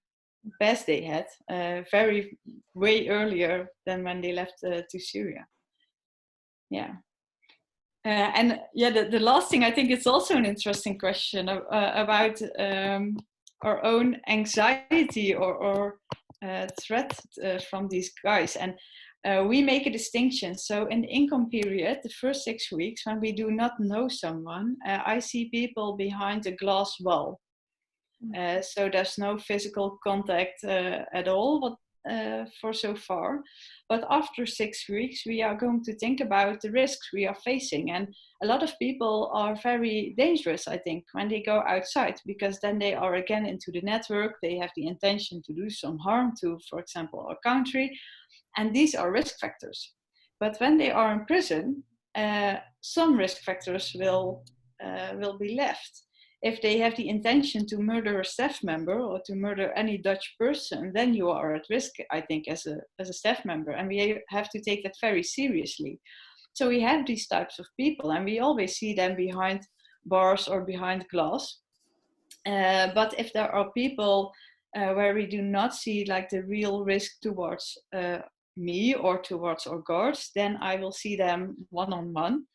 past they had, way earlier than when they left to Syria. Yeah. And yeah, the last thing, I think it's also an interesting question about our own anxiety or threat from these guys. And we make a distinction. So in the income period, the first 6 weeks, when we do not know someone, I see people behind a glass wall. So there's no physical contact at all for so far. But after 6 weeks, we are going to think about the risks we are facing. And a lot of people are very dangerous, I think, when they go outside, because then they are again into the network. They have the intention to do some harm to, for example, our country. And these are risk factors. But when they are in prison, some risk factors will be left. If they have the intention to murder a staff member or to murder any Dutch person, then you are at risk, I think, as a staff member. And we have to take that very seriously. So we have these types of people, and we always see them behind bars or behind glass. But if there are people where we do not see like the real risk towards me or towards our guards, then I will see them one-on-one.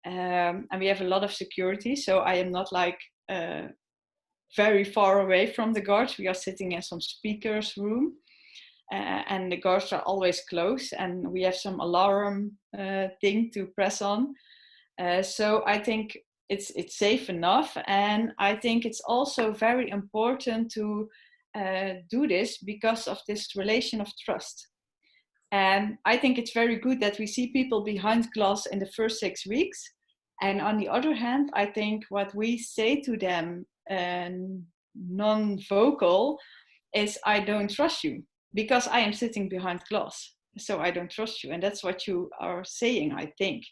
And we have a lot of security, so I am not like very far away from the guards. We are sitting in some speakers room, and the guards are always close, and we have some alarm thing to press on. So I think it's safe enough, and I think it's also very important to do this because of this relation of trust. And I think it's very good that we see people behind glass in the first 6 weeks. And on the other hand, I think what we say to them, non-vocal, is I don't trust you because I am sitting behind glass. So I don't trust you. And that's what you are saying, I think.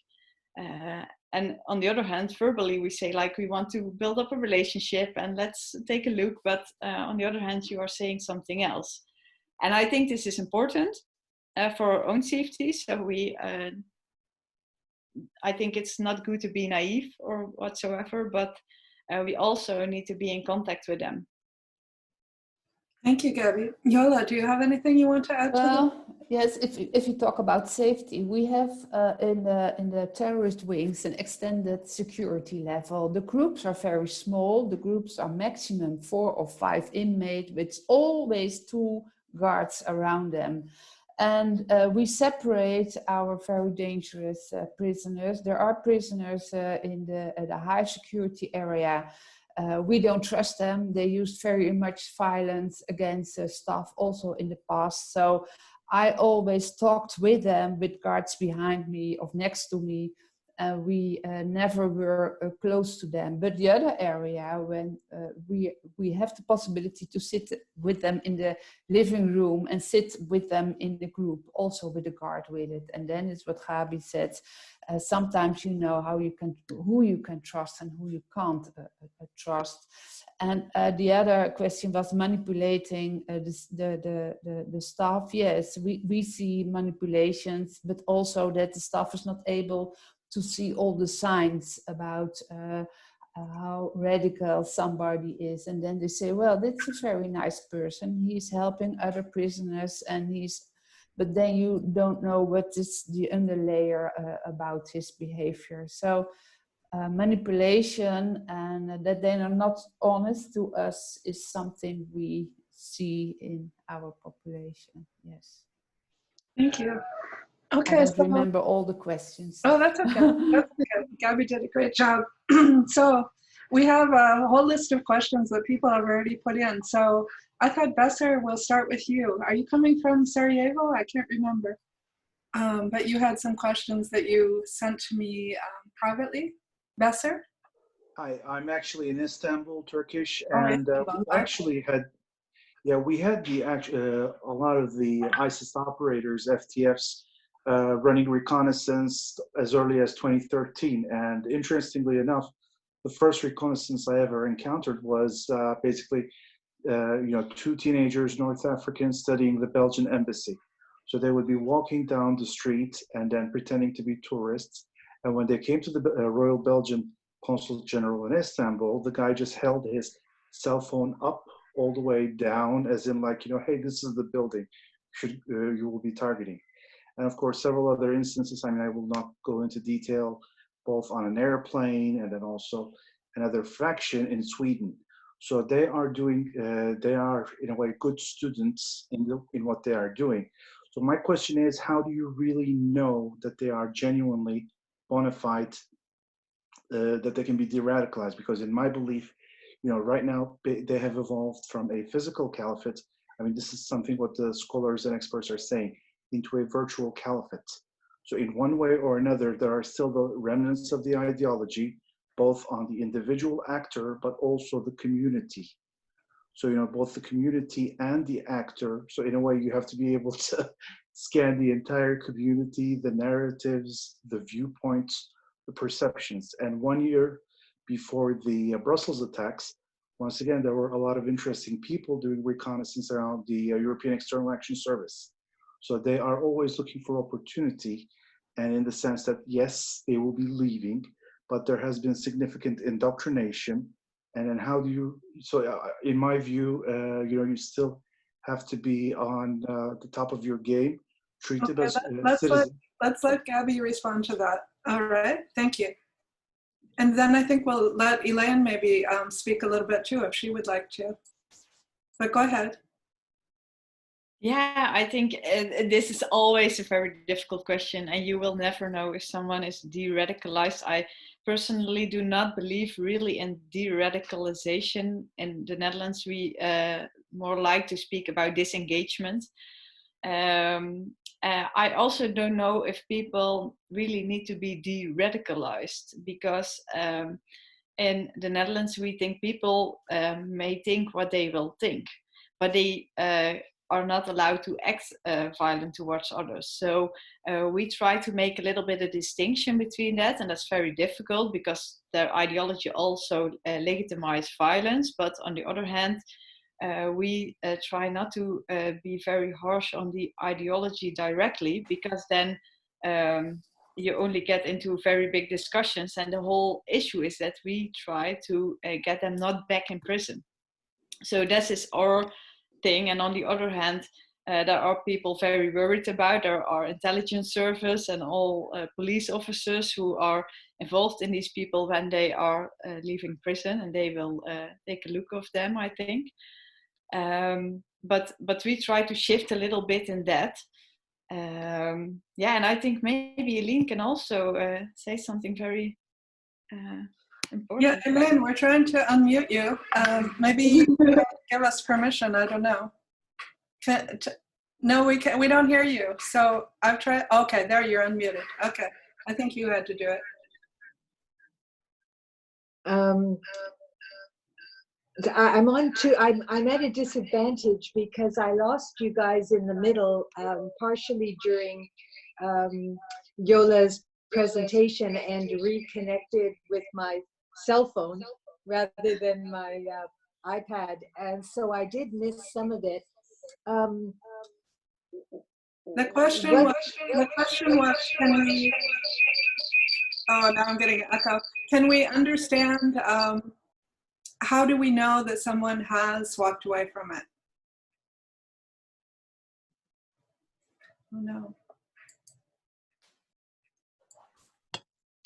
And on the other hand, verbally, we say like, we want to build up a relationship and let's take a look. But on the other hand, you are saying something else. And I think this is important for our own safety. So I think it's not good to be naive or whatsoever, but we also need to be in contact with them. Thank you, Gabby. Yola, do you have anything you want to add to that? Well, yes, if you talk about safety, we have in the terrorist wings an extended security level. The groups are very small. The groups are maximum 4 or 5 inmates, with always 2 guards around them. And we separate our very dangerous prisoners. There are prisoners in the high security area. We don't trust them. They used very much violence against staff also in the past. So I always talked with them, with guards behind me or next to me. We never were close to them. But the other area, when we have the possibility to sit with them in the living room and sit with them in the group, also with a guard with it. And then it's what Gabi said. Sometimes you know who you can trust and who you can't trust. And the other question was manipulating the staff. Yes, we see manipulations, but also that the staff is not able to see all the signs about how radical somebody is. And then they say, well, that's a very nice person. He's helping other prisoners and but then you don't know what is the underlayer about his behavior. So manipulation and that they are not honest to us is something we see in our population. Yes. Thank you. Okay, I don't remember all the questions. Oh, that's okay. That's okay. Gabby did a great job. So we have a whole list of questions that people have already put in. So I thought, Besser, we'll start with you. Are you coming from Sarajevo? I can't remember. But you had some questions that you sent to me privately. Besser? Hi, I'm actually in Istanbul, Turkish, Oh, and we actually had, we had a lot of the ISIS operators, FTFs, running reconnaissance as early as 2013. And interestingly enough, the first reconnaissance I ever encountered was basically, 2 teenagers, North Africans, studying the Belgian embassy. So they would be walking down the street and then pretending to be tourists. And when they came to the Royal Belgian Consul General in Istanbul, the guy just held his cell phone up all the way down, as in like, hey, this is the building you will be targeting. And of course, several other instances. I mean, I will not go into detail, both on an airplane and then also another faction in Sweden. So they are in a way good students in what they are doing. So my question is, how do you really know that they are genuinely bona fide, that they can be de-radicalized? Because in my belief, right now they have evolved from a physical caliphate. I mean, this is something what the scholars and experts are saying, into a virtual caliphate. So in one way or another, there are still the remnants of the ideology, both on the individual actor, but also the community. So, both the community and the actor. So in a way, you have to be able to scan the entire community, the narratives, the viewpoints, the perceptions. And 1 year before the Brussels attacks, once again, there were a lot of interesting people doing reconnaissance around the European External Action Service. So they are always looking for opportunity, and in the sense that, yes, they will be leaving, but there has been significant indoctrination. And then how do you, in my view, you still have to be on the top of your game, treated as citizens. Let's let Gabby respond to that. All right, thank you. And then I think we'll let Elaine maybe speak a little bit too, if she would like to. But go ahead. Yeah, I think this is always a very difficult question, and you will never know if someone is de-radicalized. I personally do not believe really in de-radicalization. In the Netherlands, we more like to speak about disengagement. I also don't know if people really need to be de-radicalized, because in the Netherlands, we think people may think what they will think, but they are not allowed to act violent towards others. So we try to make a little bit of distinction between that, and that's very difficult because their ideology also legitimizes violence. But on the other hand, we try not to be very harsh on the ideology directly, because then you only get into very big discussions, and the whole issue is that we try to get them not back in prison. So this is our thing. And on the other hand, there are people very worried about. There are intelligence service and all police officers who are involved in these people when they are leaving prison, and they will take a look of them, I think. But we try to shift a little bit in that. Yeah, and I think maybe Eline can also say something very important. Yeah, Elaine, we're trying to unmute you. Maybe you can give us permission. I don't know. No, we can't. We don't hear you. So I've tried. Okay, there, you're unmuted. Okay, I think you had to do it. I'm at a disadvantage because I lost you guys in the middle, partially during Yola's presentation, and reconnected with my cell phone rather than my iPad, and so I did miss some of it. The question was, can we, oh, now I'm getting an echo. Can we understand, how do we know that someone has walked away from it? Oh no.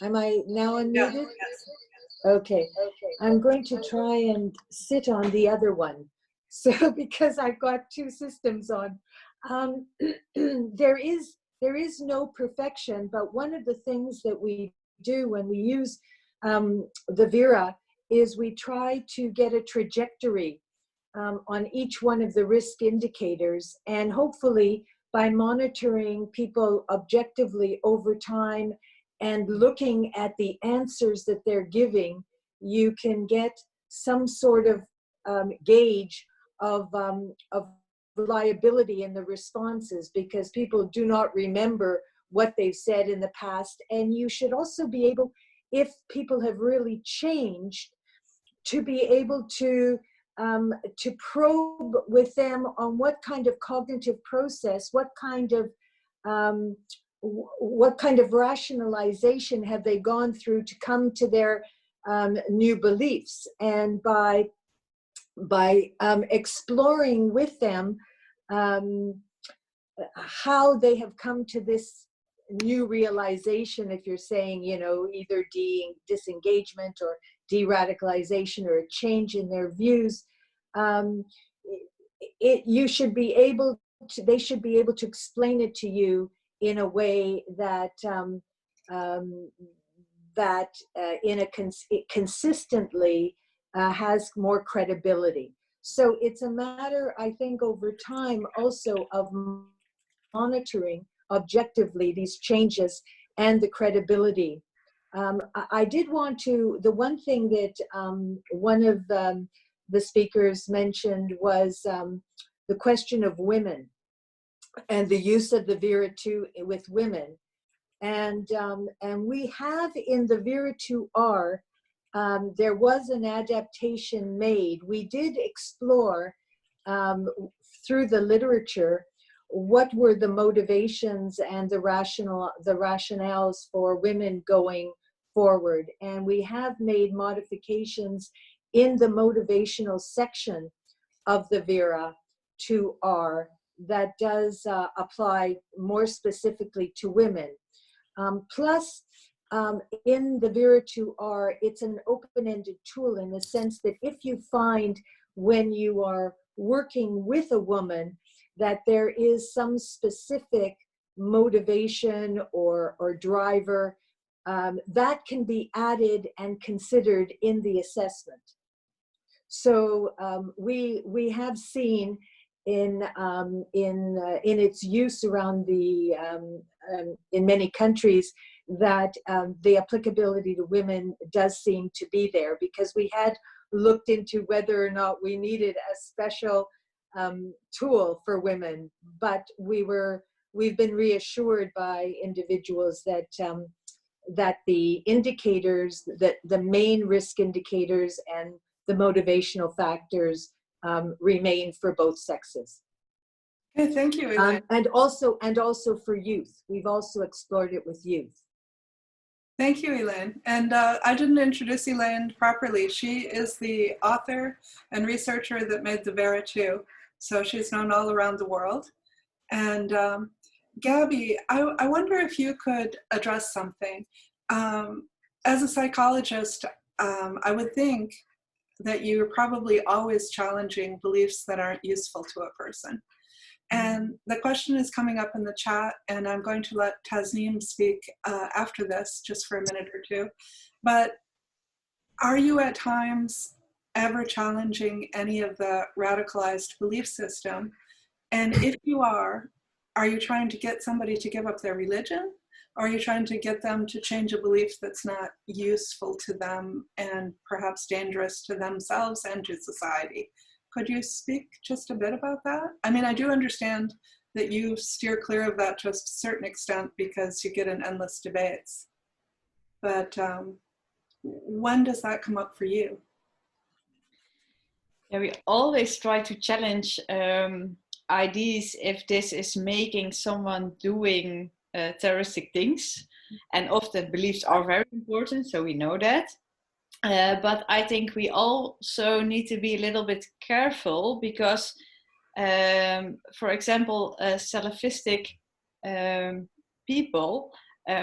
Am I now unmuted? Yes. Okay. I'm going to try and sit on the other one. So, because I've got two systems on. There is no perfection, but one of the things that we do when we use the Vera is we try to get a trajectory on each one of the risk indicators, and hopefully by monitoring people objectively over time and looking at the answers that they're giving, you can get some sort of gauge of reliability in the responses, because people do not remember what they've said in the past. And you should also be able, if people have really changed, to be able to probe with them on what kind of cognitive process, what kind of rationalization have they gone through to come to their new beliefs. And by exploring with them how they have come to this new realization, if you're saying, you know, either disengagement or de-radicalization or a change in their views, you should be able to, they should be able to explain it to you in a way that consistently has more credibility. So it's a matter, I think, over time also of monitoring objectively these changes and the credibility. I did want to, the one thing that one of the speakers mentioned was the question of women and the use of the Vera 2 with women. And we have in the Vera 2R, there was an adaptation made. We did explore through the literature what were the motivations and the rationales for women going forward. And we have made modifications in the motivational section of the Vera 2R that does apply more specifically to women. Plus, in the Vera 2R, it's an open-ended tool in the sense that if you find when you are working with a woman that there is some specific motivation or driver, that can be added and considered in the assessment. So we have seen in its use around the in many countries that the applicability to women does seem to be there, because we had looked into whether or not we needed a special tool for women, but we've been reassured by individuals that that the indicators, that the main risk indicators and the motivational factors remain for both sexes. Okay, thank you, Elaine. And also for youth. We've also explored it with youth. Thank you, Elaine. And I didn't introduce Elaine properly. She is the author and researcher that made the Vera 2. So she's known all around the world. And Gabby, I wonder if you could address something. As a psychologist, I would think that you're probably always challenging beliefs that aren't useful to a person. And the question is coming up in the chat, and I'm going to let Tasneem speak after this, just for a minute or two. But are you at times ever challenging any of the radicalized belief system? And if you are you trying to get somebody to give up their religion? Or are you trying to get them to change a belief that's not useful to them and perhaps dangerous to themselves and to society? Could you speak just a bit about that? I mean, I do understand that you steer clear of that to a certain extent because you get in endless debates. But when does that come up for you? Yeah, we always try to challenge ideas if this is making someone doing terroristic things. And often beliefs are very important, so we know that. But I think we also need to be a little bit careful because, for example, Salafistic people,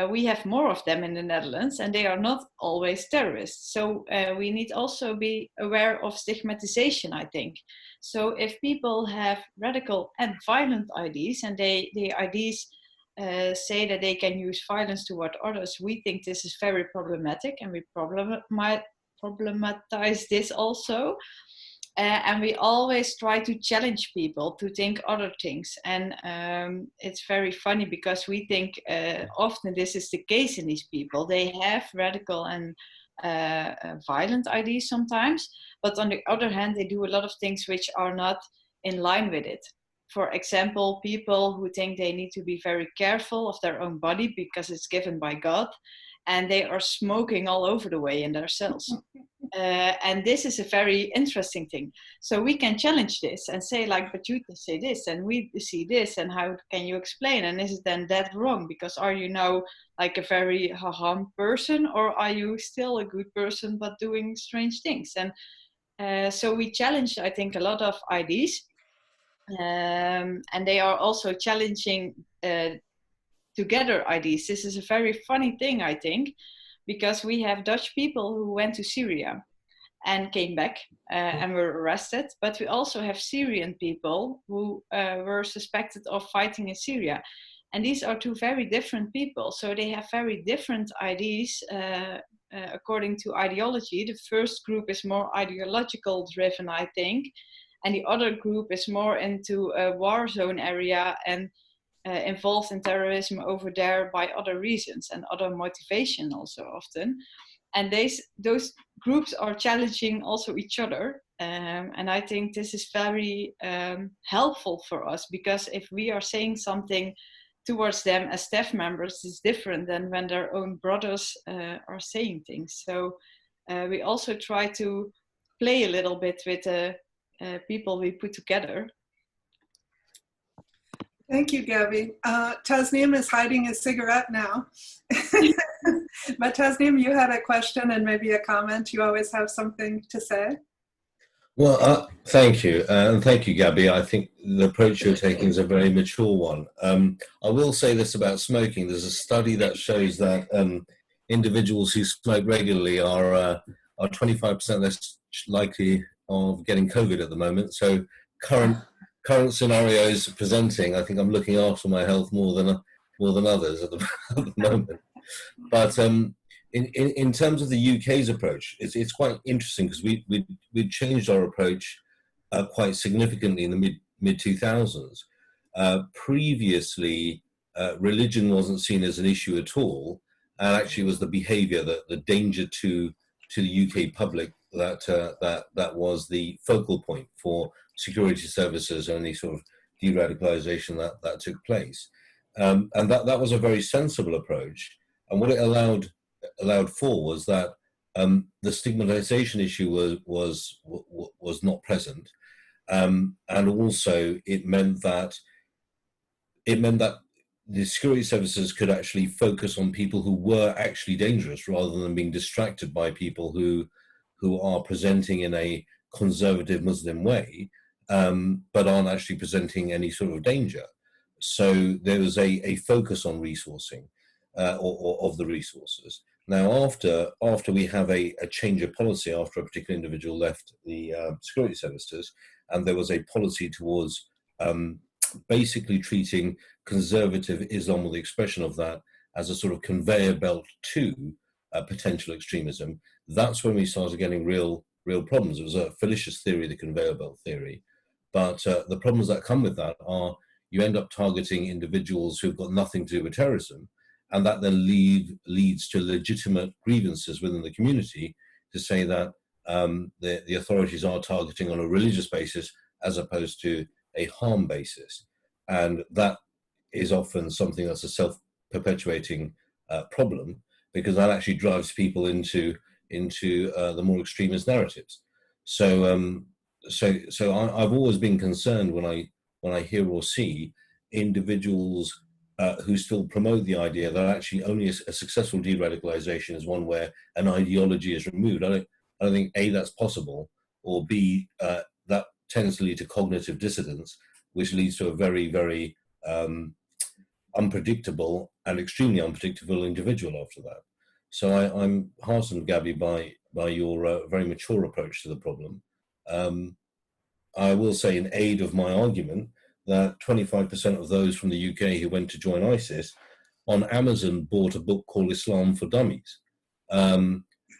we have more of them in the Netherlands and they are not always terrorists. So we need also be aware of stigmatization, I think. So if people have radical and violent ideas and the ideas say that they can use violence toward others, we think this is very problematic, and we problematize this also. And we always try to challenge people to think other things. And it's very funny because we think often this is the case in these people. They have radical and violent ideas sometimes, but on the other hand, they do a lot of things which are not in line with it. For example, people who think they need to be very careful of their own body because it's given by God, and they are smoking all over the way in their cells. And this is a very interesting thing. So we can challenge this and say, like, but you say this and we see this, and how can you explain? And is it then that wrong? Because are you now like a very haram person, or are you still a good person but doing strange things? And so we challenge, I think, a lot of ideas. And they are also challenging together ideas. This is a very funny thing, I think, because we have Dutch people who went to Syria and came back and were arrested, but we also have Syrian people who were suspected of fighting in Syria. And these are two very different people, so they have very different ideas according to ideology. The first group is more ideological driven, I think, and the other group is more into a war zone area and involved in terrorism over there by other reasons and other motivation also often. And those groups are challenging also each other. And I think this is very helpful for us, because if we are saying something towards them as staff members, it's different than when their own brothers are saying things. So we also try to play a little bit with the people we put together. Thank you, Gabby. Tasneem is hiding his cigarette now. But Tasneem, you had a question and maybe a comment. You always have something to say. Well, thank you. And thank you, Gabby. I think the approach you're taking is a very mature one. I will say this about smoking. There's a study that shows that individuals who smoke regularly are 25% less likely of getting COVID at the moment. So current scenarios presenting, I think I'm looking after my health more than others at the moment. But in terms of the UK's approach, it's quite interesting because we changed our approach quite significantly in the mid 2000s. Previously, religion wasn't seen as an issue at all, and actually was the behaviour, the danger to the UK public that was the focal point for security services and any sort of de-radicalization that took place. And that was a very sensible approach. And what it allowed for was that the stigmatization issue was not present. And also it meant that the security services could actually focus on people who were actually dangerous rather than being distracted by people who are presenting in a conservative Muslim way, but aren't actually presenting any sort of danger. So there was a focus on resourcing or of the resources. Now, after we have a change of policy, after a particular individual left the security services, and there was a policy towards basically treating conservative Islam, or the expression of that, as a sort of conveyor belt to potential extremism, that's when we started getting real problems. It was a fallacious theory, the conveyor belt theory. But the problems that come with that are you end up targeting individuals who've got nothing to do with terrorism, and that then leads to legitimate grievances within the community to say that the authorities are targeting on a religious basis as opposed to a harm basis. And that is often something that's a self-perpetuating problem, because that actually drives people into the more extremist narratives. So I've always been concerned when I hear or see individuals who still promote the idea that actually only a successful de-radicalization is one where an ideology is removed. I don't think A, that's possible, or B, that tends to lead to cognitive dissidence, which leads to a very, very unpredictable and extremely unpredictable individual after that. So I'm heartened, Gabby, by your very mature approach to the problem. I will say, in aid of my argument, that 25% of those from the UK who went to join ISIS on Amazon bought a book called Islam for Dummies.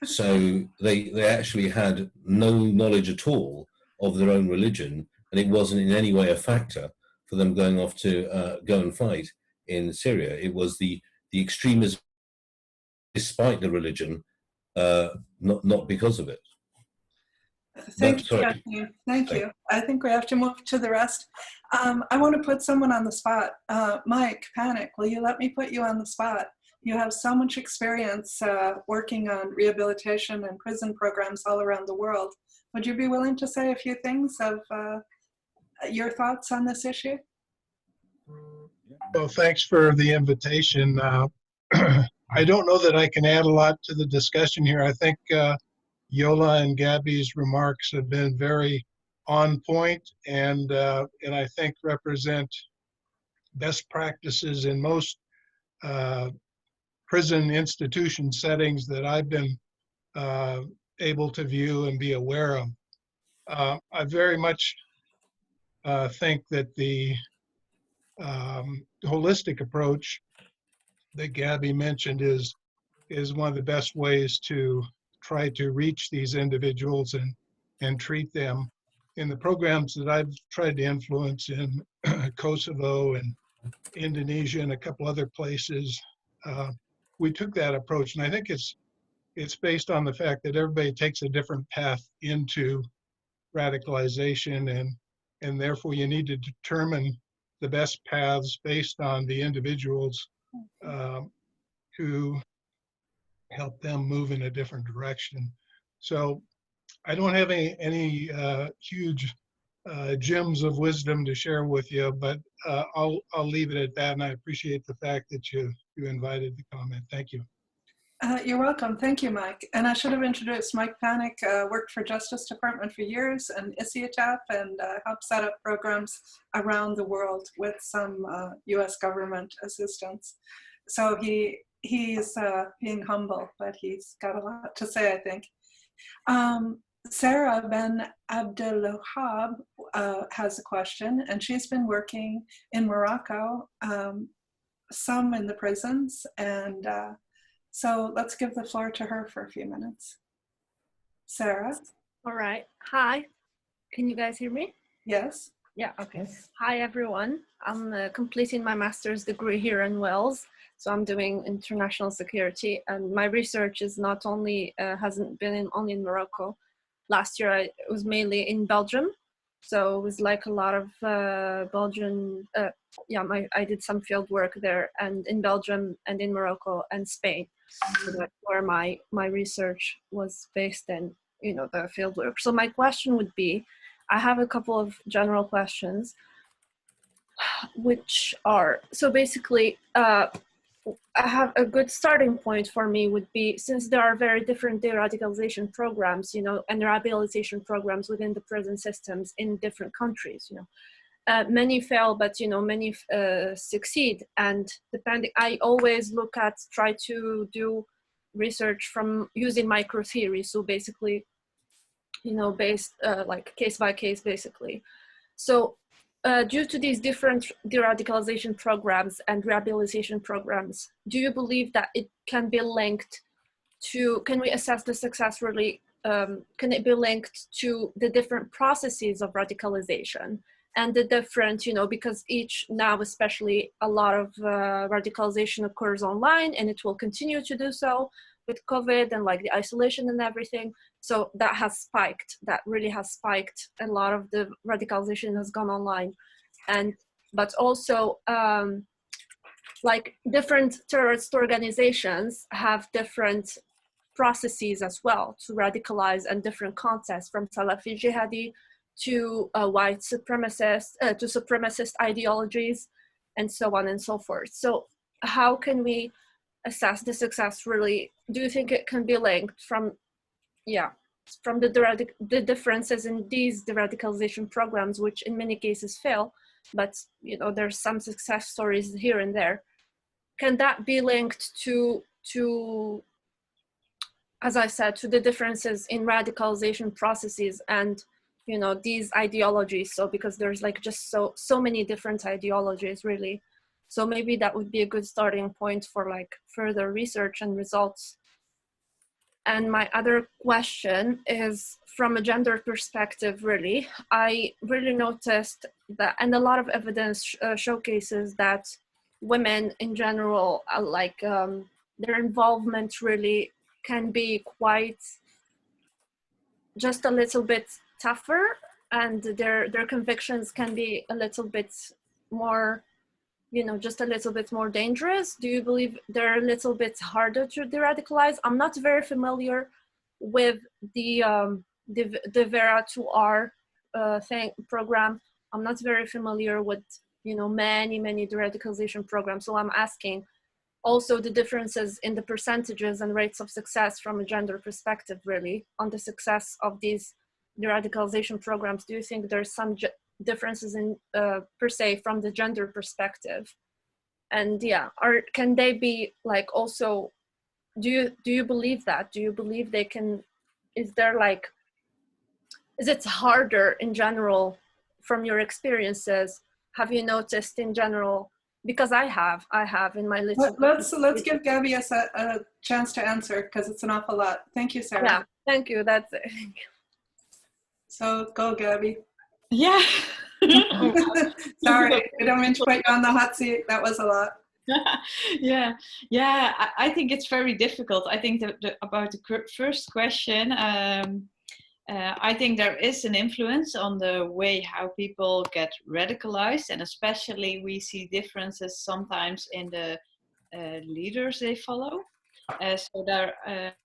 So they actually had no knowledge at all of their own religion, and it wasn't in any way a factor for them going off to go and fight in Syria. It was the extremism despite the religion, not because of it. Thank you. Thank you. I think we have to move to the rest. I want to put someone on the spot. Mike Panic, will you let me put you on the spot? You have so much experience working on rehabilitation and prison programs all around the world. Would you be willing to say a few things of your thoughts on this issue? Well, thanks for the invitation. I don't know that I can add a lot to the discussion here. I think Yola and Gabby's remarks have been very on point, and I think represent best practices in most prison institution settings that I've been able to view and be aware of. I very much think that the holistic approach that Gabby mentioned is one of the best ways to try to reach these individuals and treat them. In the programs that I've tried to influence in Kosovo and Indonesia and a couple other places, we took that approach, and I think it's based on the fact that everybody takes a different path into radicalization, and therefore you need to determine the best paths based on the individuals who help them move in a different direction. So I don't have any huge gems of wisdom to share with you, but I'll leave it at that, and I appreciate the fact that you invited the comment. Thank you. You're welcome. Thank you, Mike. And I should have introduced Mike Panic, worked for Justice Department for years and ICIATAP, and helped set up programs around the world with some US government assistance. So he's being humble, but he's got a lot to say, I think. Sarah Ben Abdelwahab has a question, and she's been working in Morocco, some in the prisons, and so let's give the floor to her for a few minutes. Sarah? All right. Hi. Can you guys hear me? Yes. Yeah, okay. Hi, everyone. I'm completing my master's degree here in Wales. So I'm doing international security, and my research is not only, hasn't been only in Morocco. Last year, it was mainly in Belgium. So it was like a lot of Belgian, yeah, I did some field work there, and in Belgium and in Morocco and Spain. So that's where my research was based in, you know, the field work. So my question would be, I have a couple of general questions, which are, so basically, I have a good starting point for me would be, since there are very different de-radicalization programs, you know, and rehabilitation programs within the prison systems in different countries, you know, many fail, but, you know, many succeed. And depending, I always try to do research from using micro theory. So basically, you know, based like case by case, basically. So due to these different de-radicalization programs and rehabilitation programs, do you believe that it can be linked to, can we assess the success really, can it be linked to the different processes of radicalization and the different, you know, because each now, especially a lot of radicalization occurs online, and it will continue to do so with COVID and like the isolation and everything. So that has spiked, that really has spiked. A lot of the radicalization has gone online. And, but also like different terrorist organizations have different processes as well to radicalize, and different contexts, from Salafi jihadi to white supremacist, to supremacist ideologies, and so on and so forth. So how can we assess the success really? Do you think it can be linked from, yeah, from the differences in these de-radicalization programs, which in many cases fail, but, you know, there's some success stories here and there. Can that be linked to as I said, to the differences in radicalization processes and, you know, these ideologies? So because there's like just so many different ideologies really. So maybe that would be a good starting point for like further research and results. And my other question is from a gender perspective, really. I really noticed that, and a lot of evidence showcases that women in general, their involvement really can be quite, just a little bit tougher, and their convictions can be a little bit more, you know, just a little bit more dangerous. Do you believe they're a little bit harder to de-radicalize? I'm not very familiar with the Vera 2R program. I'm not very familiar with, you know, many de-radicalization programs. So I'm asking also the differences in the percentages and rates of success from a gender perspective, really, on the success of these de-radicalization programs. Do you think there's some differences in per se from the gender perspective? And yeah, can they be like also, do you believe that? Do you believe they can, is it harder in general from your experiences? Have you noticed in general? Because I have in my little. Let's give Gabby a chance to answer, because it's an awful lot. Thank you, Sarah. Yeah, thank you. That's it. So go, Gabby. Yeah. Sorry, I don't mean to put you on the hot seat. That was a lot. Yeah. I think it's very difficult. I think about the first question, I think there is an influence on the way how people get radicalized, and especially we see differences sometimes in the leaders they follow. So there,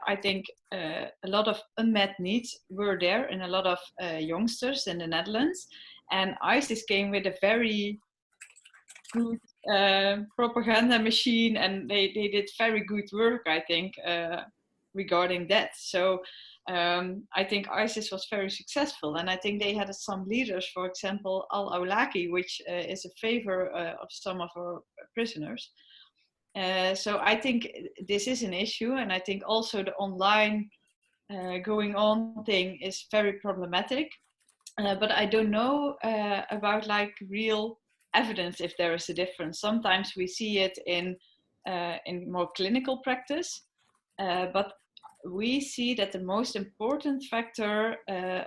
I think a lot of unmet needs were there in a lot of youngsters in the Netherlands, and ISIS came with a very good propaganda machine, and they did very good work, I think, regarding that. So I think ISIS was very successful, and I think they had some leaders, for example, Al-Awlaki, which is a favor of some of our prisoners. So I think this is an issue, and I think also the online going on thing is very problematic. But I don't know about like real evidence if there is a difference. Sometimes we see it in more clinical practice, but we see that the most important factor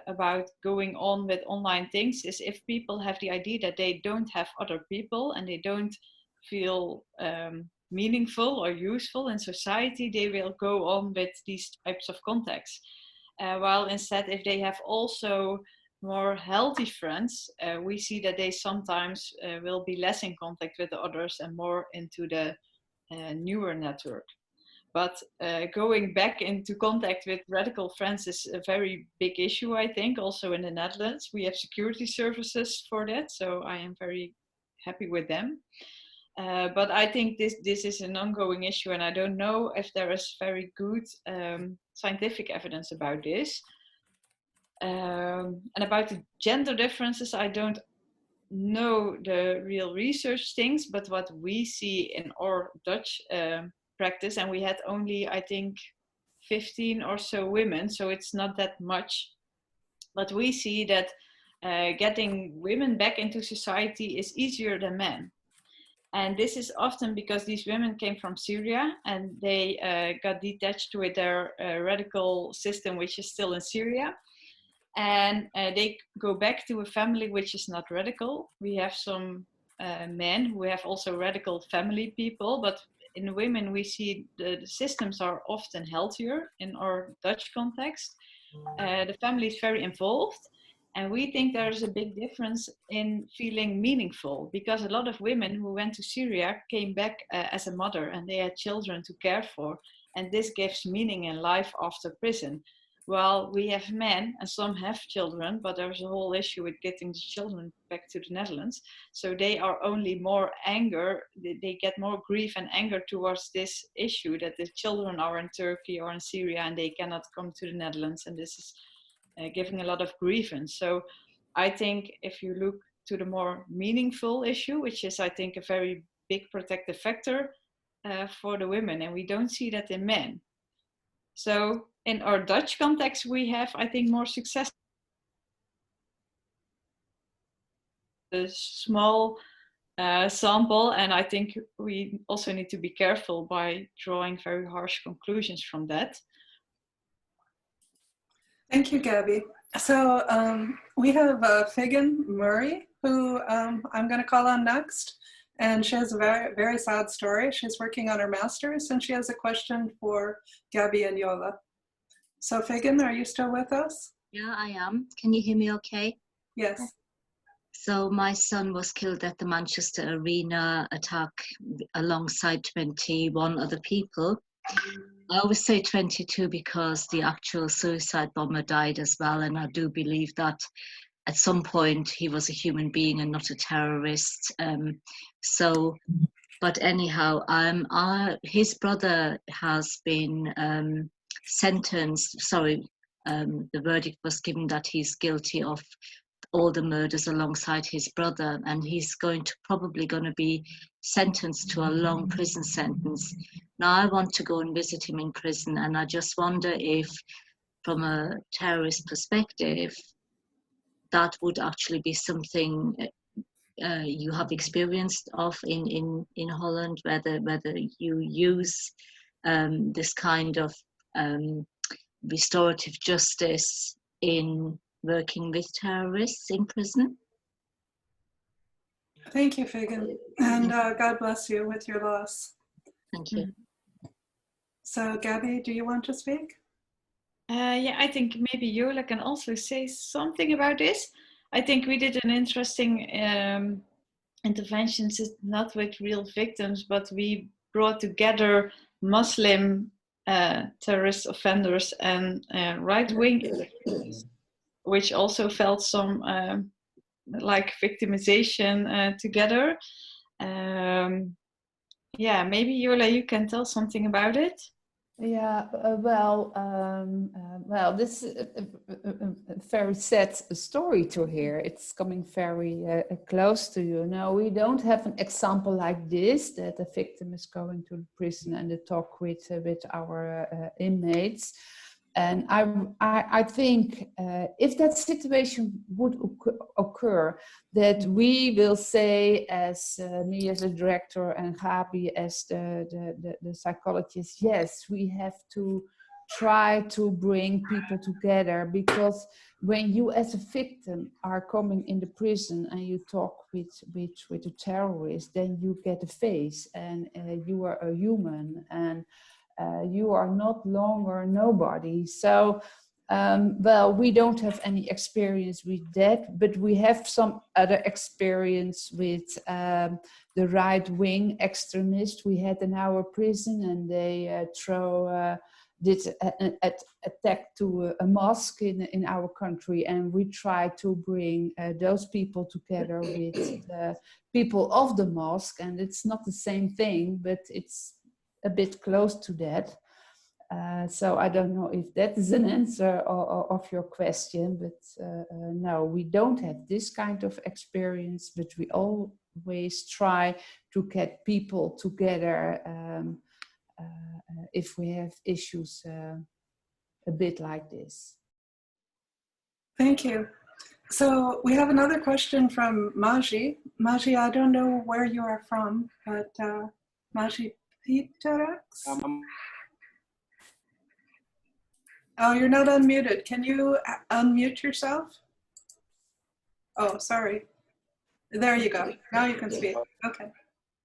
about going on with online things is if people have the idea that they don't have other people and they don't feel meaningful or useful in society, they will go on with these types of contacts. While instead, if they have also more healthy friends, we see that they sometimes will be less in contact with the others and more into the newer network. But going back into contact with radical friends is a very big issue, I think, also in the Netherlands. We have security services for that, so I am very happy with them. But I think this is an ongoing issue, and I don't know if there is very good scientific evidence about this. And about the gender differences, I don't know the real research things, but what we see in our Dutch practice, and we had only, I think, 15 or so women, so it's not that much. But we see that getting women back into society is easier than men. And this is often because these women came from Syria and they got detached with their radical system, which is still in Syria. And they go back to a family which is not radical. We have some men who have also radical family people, but in women we see the systems are often healthier in our Dutch context. The family is very involved, and we think there's a big difference in feeling meaningful, because a lot of women who went to Syria came back as a mother and they had children to care for, and this gives meaning in life after prison. Well, we have men, and some have children, but there's a whole issue with getting the children back to the Netherlands. So they are only more anger, they get more grief and anger towards this issue that the children are in Turkey or in Syria and they cannot come to the Netherlands, and this is giving a lot of grievance. So I think if you look to the more meaningful issue, which is, I think, a very big protective factor for the women, and we don't see that in men. So in our Dutch context, we have, I think, more success. A small sample, and I think we also need to be careful by drawing very harsh conclusions from that. Thank you, Gabby. So we have Figen Murray, who I'm going to call on next. And she has a very, very sad story. She's working on her master's, and she has a question for Gabby and Yola. So Figen, are you still with us? Yeah, I am. Can you hear me okay? Yes. So my son was killed at the Manchester Arena attack alongside 21 other people. I always say 22 because the actual suicide bomber died as well, and I do believe that at some point he was a human being and not a terrorist. But anyhow, his brother has been sentenced. The verdict was given that he's guilty of all the murders alongside his brother, and he's probably going to be sentenced to a long prison sentence. Now I want to go and visit him in prison, and I just wonder if, from a terrorist perspective, that would actually be something you have experienced of in Holland, whether you use this kind of restorative justice in working with terrorists in prison. Thank you, Figen, and God bless you with your loss. Thank you. So Gabby, do you want to speak? Yeah, I think maybe Yola can also say something about this. I think we did an interesting intervention, not with real victims, but we brought together Muslim terrorist offenders and right-wing, which also felt some like victimization together. Yeah, maybe Yola, you can tell something about it. Yeah, well, this is a very sad story to hear. It's coming very close to you. Now, we don't have an example like this, that the victim is going to the prison and they talk with our inmates. And I think if that situation would occur, that we will say, as me as a director and Gabi as the psychologist, yes, we have to try to bring people together, because when you as a victim are coming in the prison and you talk with a terrorist, then you get a face, and you are a human, and you are not longer nobody. So Well, we don't have any experience with that, but we have some other experience with the right-wing extremists we had in our prison, and they did an attack to a mosque in our country, and we try to bring those people together with the people of the mosque, and it's not the same thing, but it's a bit close to that. So I don't know if that is an answer of your question, but no, we don't have this kind of experience, but we always try to get people together if we have issues a bit like this. Thank you. So we have another question from Maji. Maji, I don't know where you are from, but Maji Peterex? Oh, you're not unmuted. Can you unmute yourself? Oh, sorry. There you go. Now you can speak. Okay.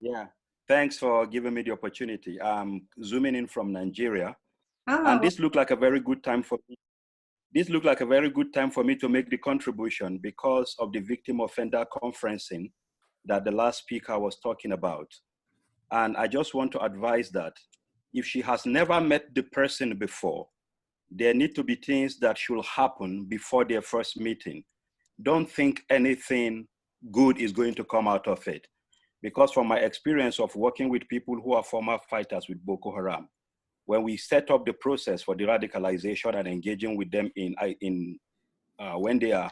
Yeah. Thanks for giving me the opportunity. I'm zooming in from Nigeria. Oh. And this looked like a very good time for me. This looked like a very good time for me to make the contribution because of the victim offender conferencing that the last speaker was talking about. And I just want to advise that if she has never met the person before, there need to be things that should happen before their first meeting. Don't think anything good is going to come out of it. Because from my experience of working with people who are former fighters with Boko Haram, when we set up the process for the radicalization and engaging with them when they are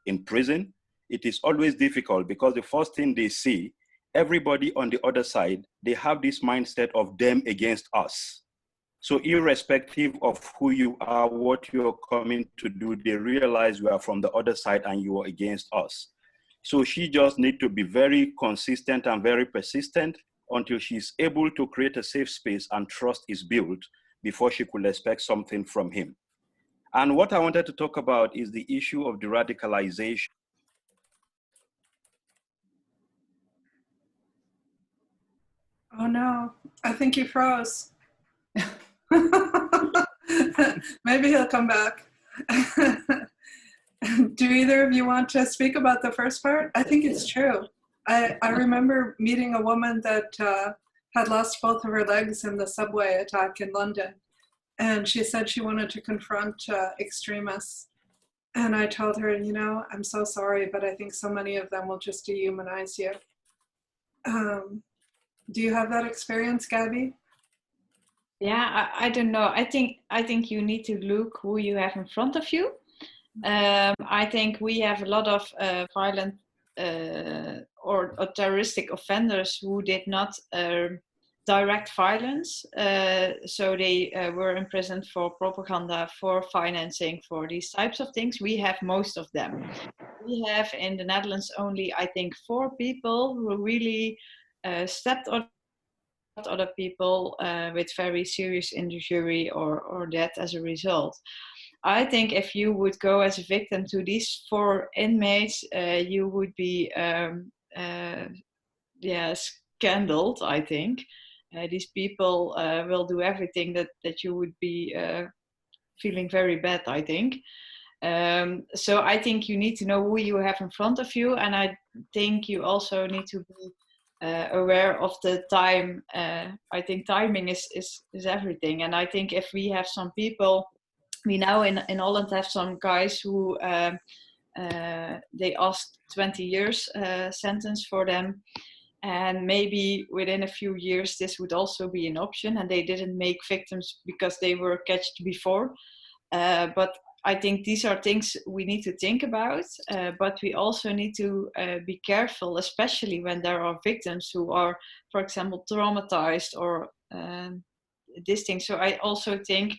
in prison, it is always difficult because the first thing they see, everybody on the other side, they have this mindset of them against us. So irrespective of who you are, what you're coming to do, they realize we are from the other side and you are against us. So she just needs to be very consistent and very persistent until she's able to create a safe space and trust is built before she could expect something from him. And what I wanted to talk about is the issue of the radicalization. Oh no, I think you froze. Maybe he'll come back. Do either of you want to speak about the first part? I think it's true. I remember meeting a woman that had lost both of her legs in the subway attack in London. And she said she wanted to confront extremists. And I told her, you know, I'm so sorry, but I think so many of them will just dehumanize you. Do you have that experience, Gabby? Yeah, I don't know. I think you need to look who you have in front of you. I think we have a lot of violent or terroristic offenders who did not direct violence. So they were imprisoned for propaganda, for financing, for these types of things. We have most of them. We have in the Netherlands only, I think, 4 people who really stepped on other people with very serious injury or death as a result. I think if you would go as a victim to these 4 inmates, you would be scandaled, I think. These people will do everything that you would be feeling very bad, I think. So I think you need to know who you have in front of you, and I think you also need to be aware of the time. I think timing is everything, and I think if we have some people, we now in Holland have some guys who they asked 20 years sentence for them, and maybe within a few years this would also be an option, and they didn't make victims because they were catched before. But I think these are things we need to think about, but we also need to be careful, especially when there are victims who are, for example, traumatized or this thing. So I also think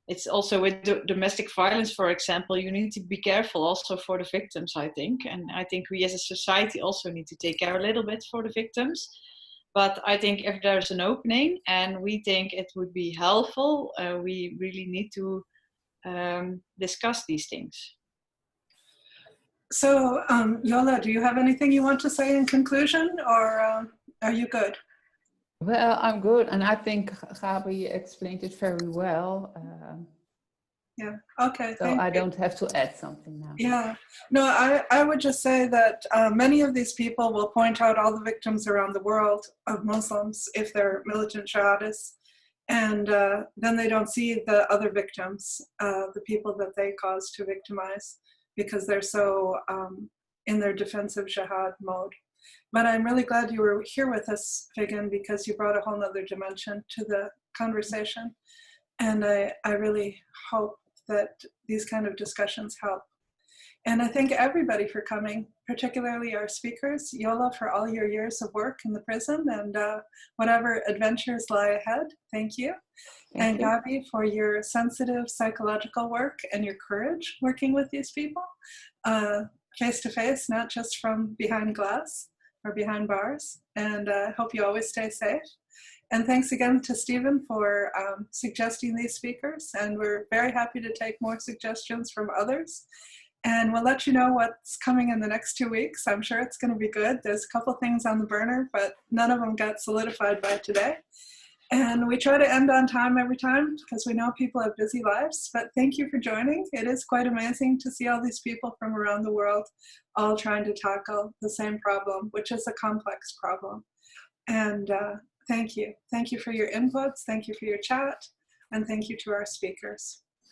it's also with domestic violence, for example, you need to be careful also for the victims, I think. And I think we as a society also need to take care a little bit for the victims. But I think if there's an opening and we think it would be helpful, we really need to discuss these things. So, Yola, do you have anything you want to say in conclusion, or are you good? Well, I'm good, and I think Gabi explained it very well. Yeah. Okay. So I don't have to add something now. Yeah. No, I would just say that many of these people will point out all the victims around the world of Muslims if they're militant jihadists. And then they don't see the other victims, the people that they cause to victimize, because they're so in their defensive jihad mode. But I'm really glad you were here with us, Figen, because you brought a whole nother dimension to the conversation. And I really hope that these kind of discussions help. And I thank everybody for coming, particularly our speakers, Yola, for all your years of work in the prison and whatever adventures lie ahead. Thank you. And Gabi, for your sensitive psychological work and your courage working with these people, face to face, not just from behind glass or behind bars. And I hope you always stay safe. And thanks again to Stephen for suggesting these speakers. And we're very happy to take more suggestions from others. And we'll let you know what's coming in the next 2 weeks. I'm sure it's going to be good. There's a couple things on the burner, but none of them got solidified by today. And we try to end on time every time because we know people have busy lives. But thank you for joining. It is quite amazing to see all these people from around the world all trying to tackle the same problem, which is a complex problem. And thank you. Thank you for your inputs. Thank you for your chat. And thank you to our speakers.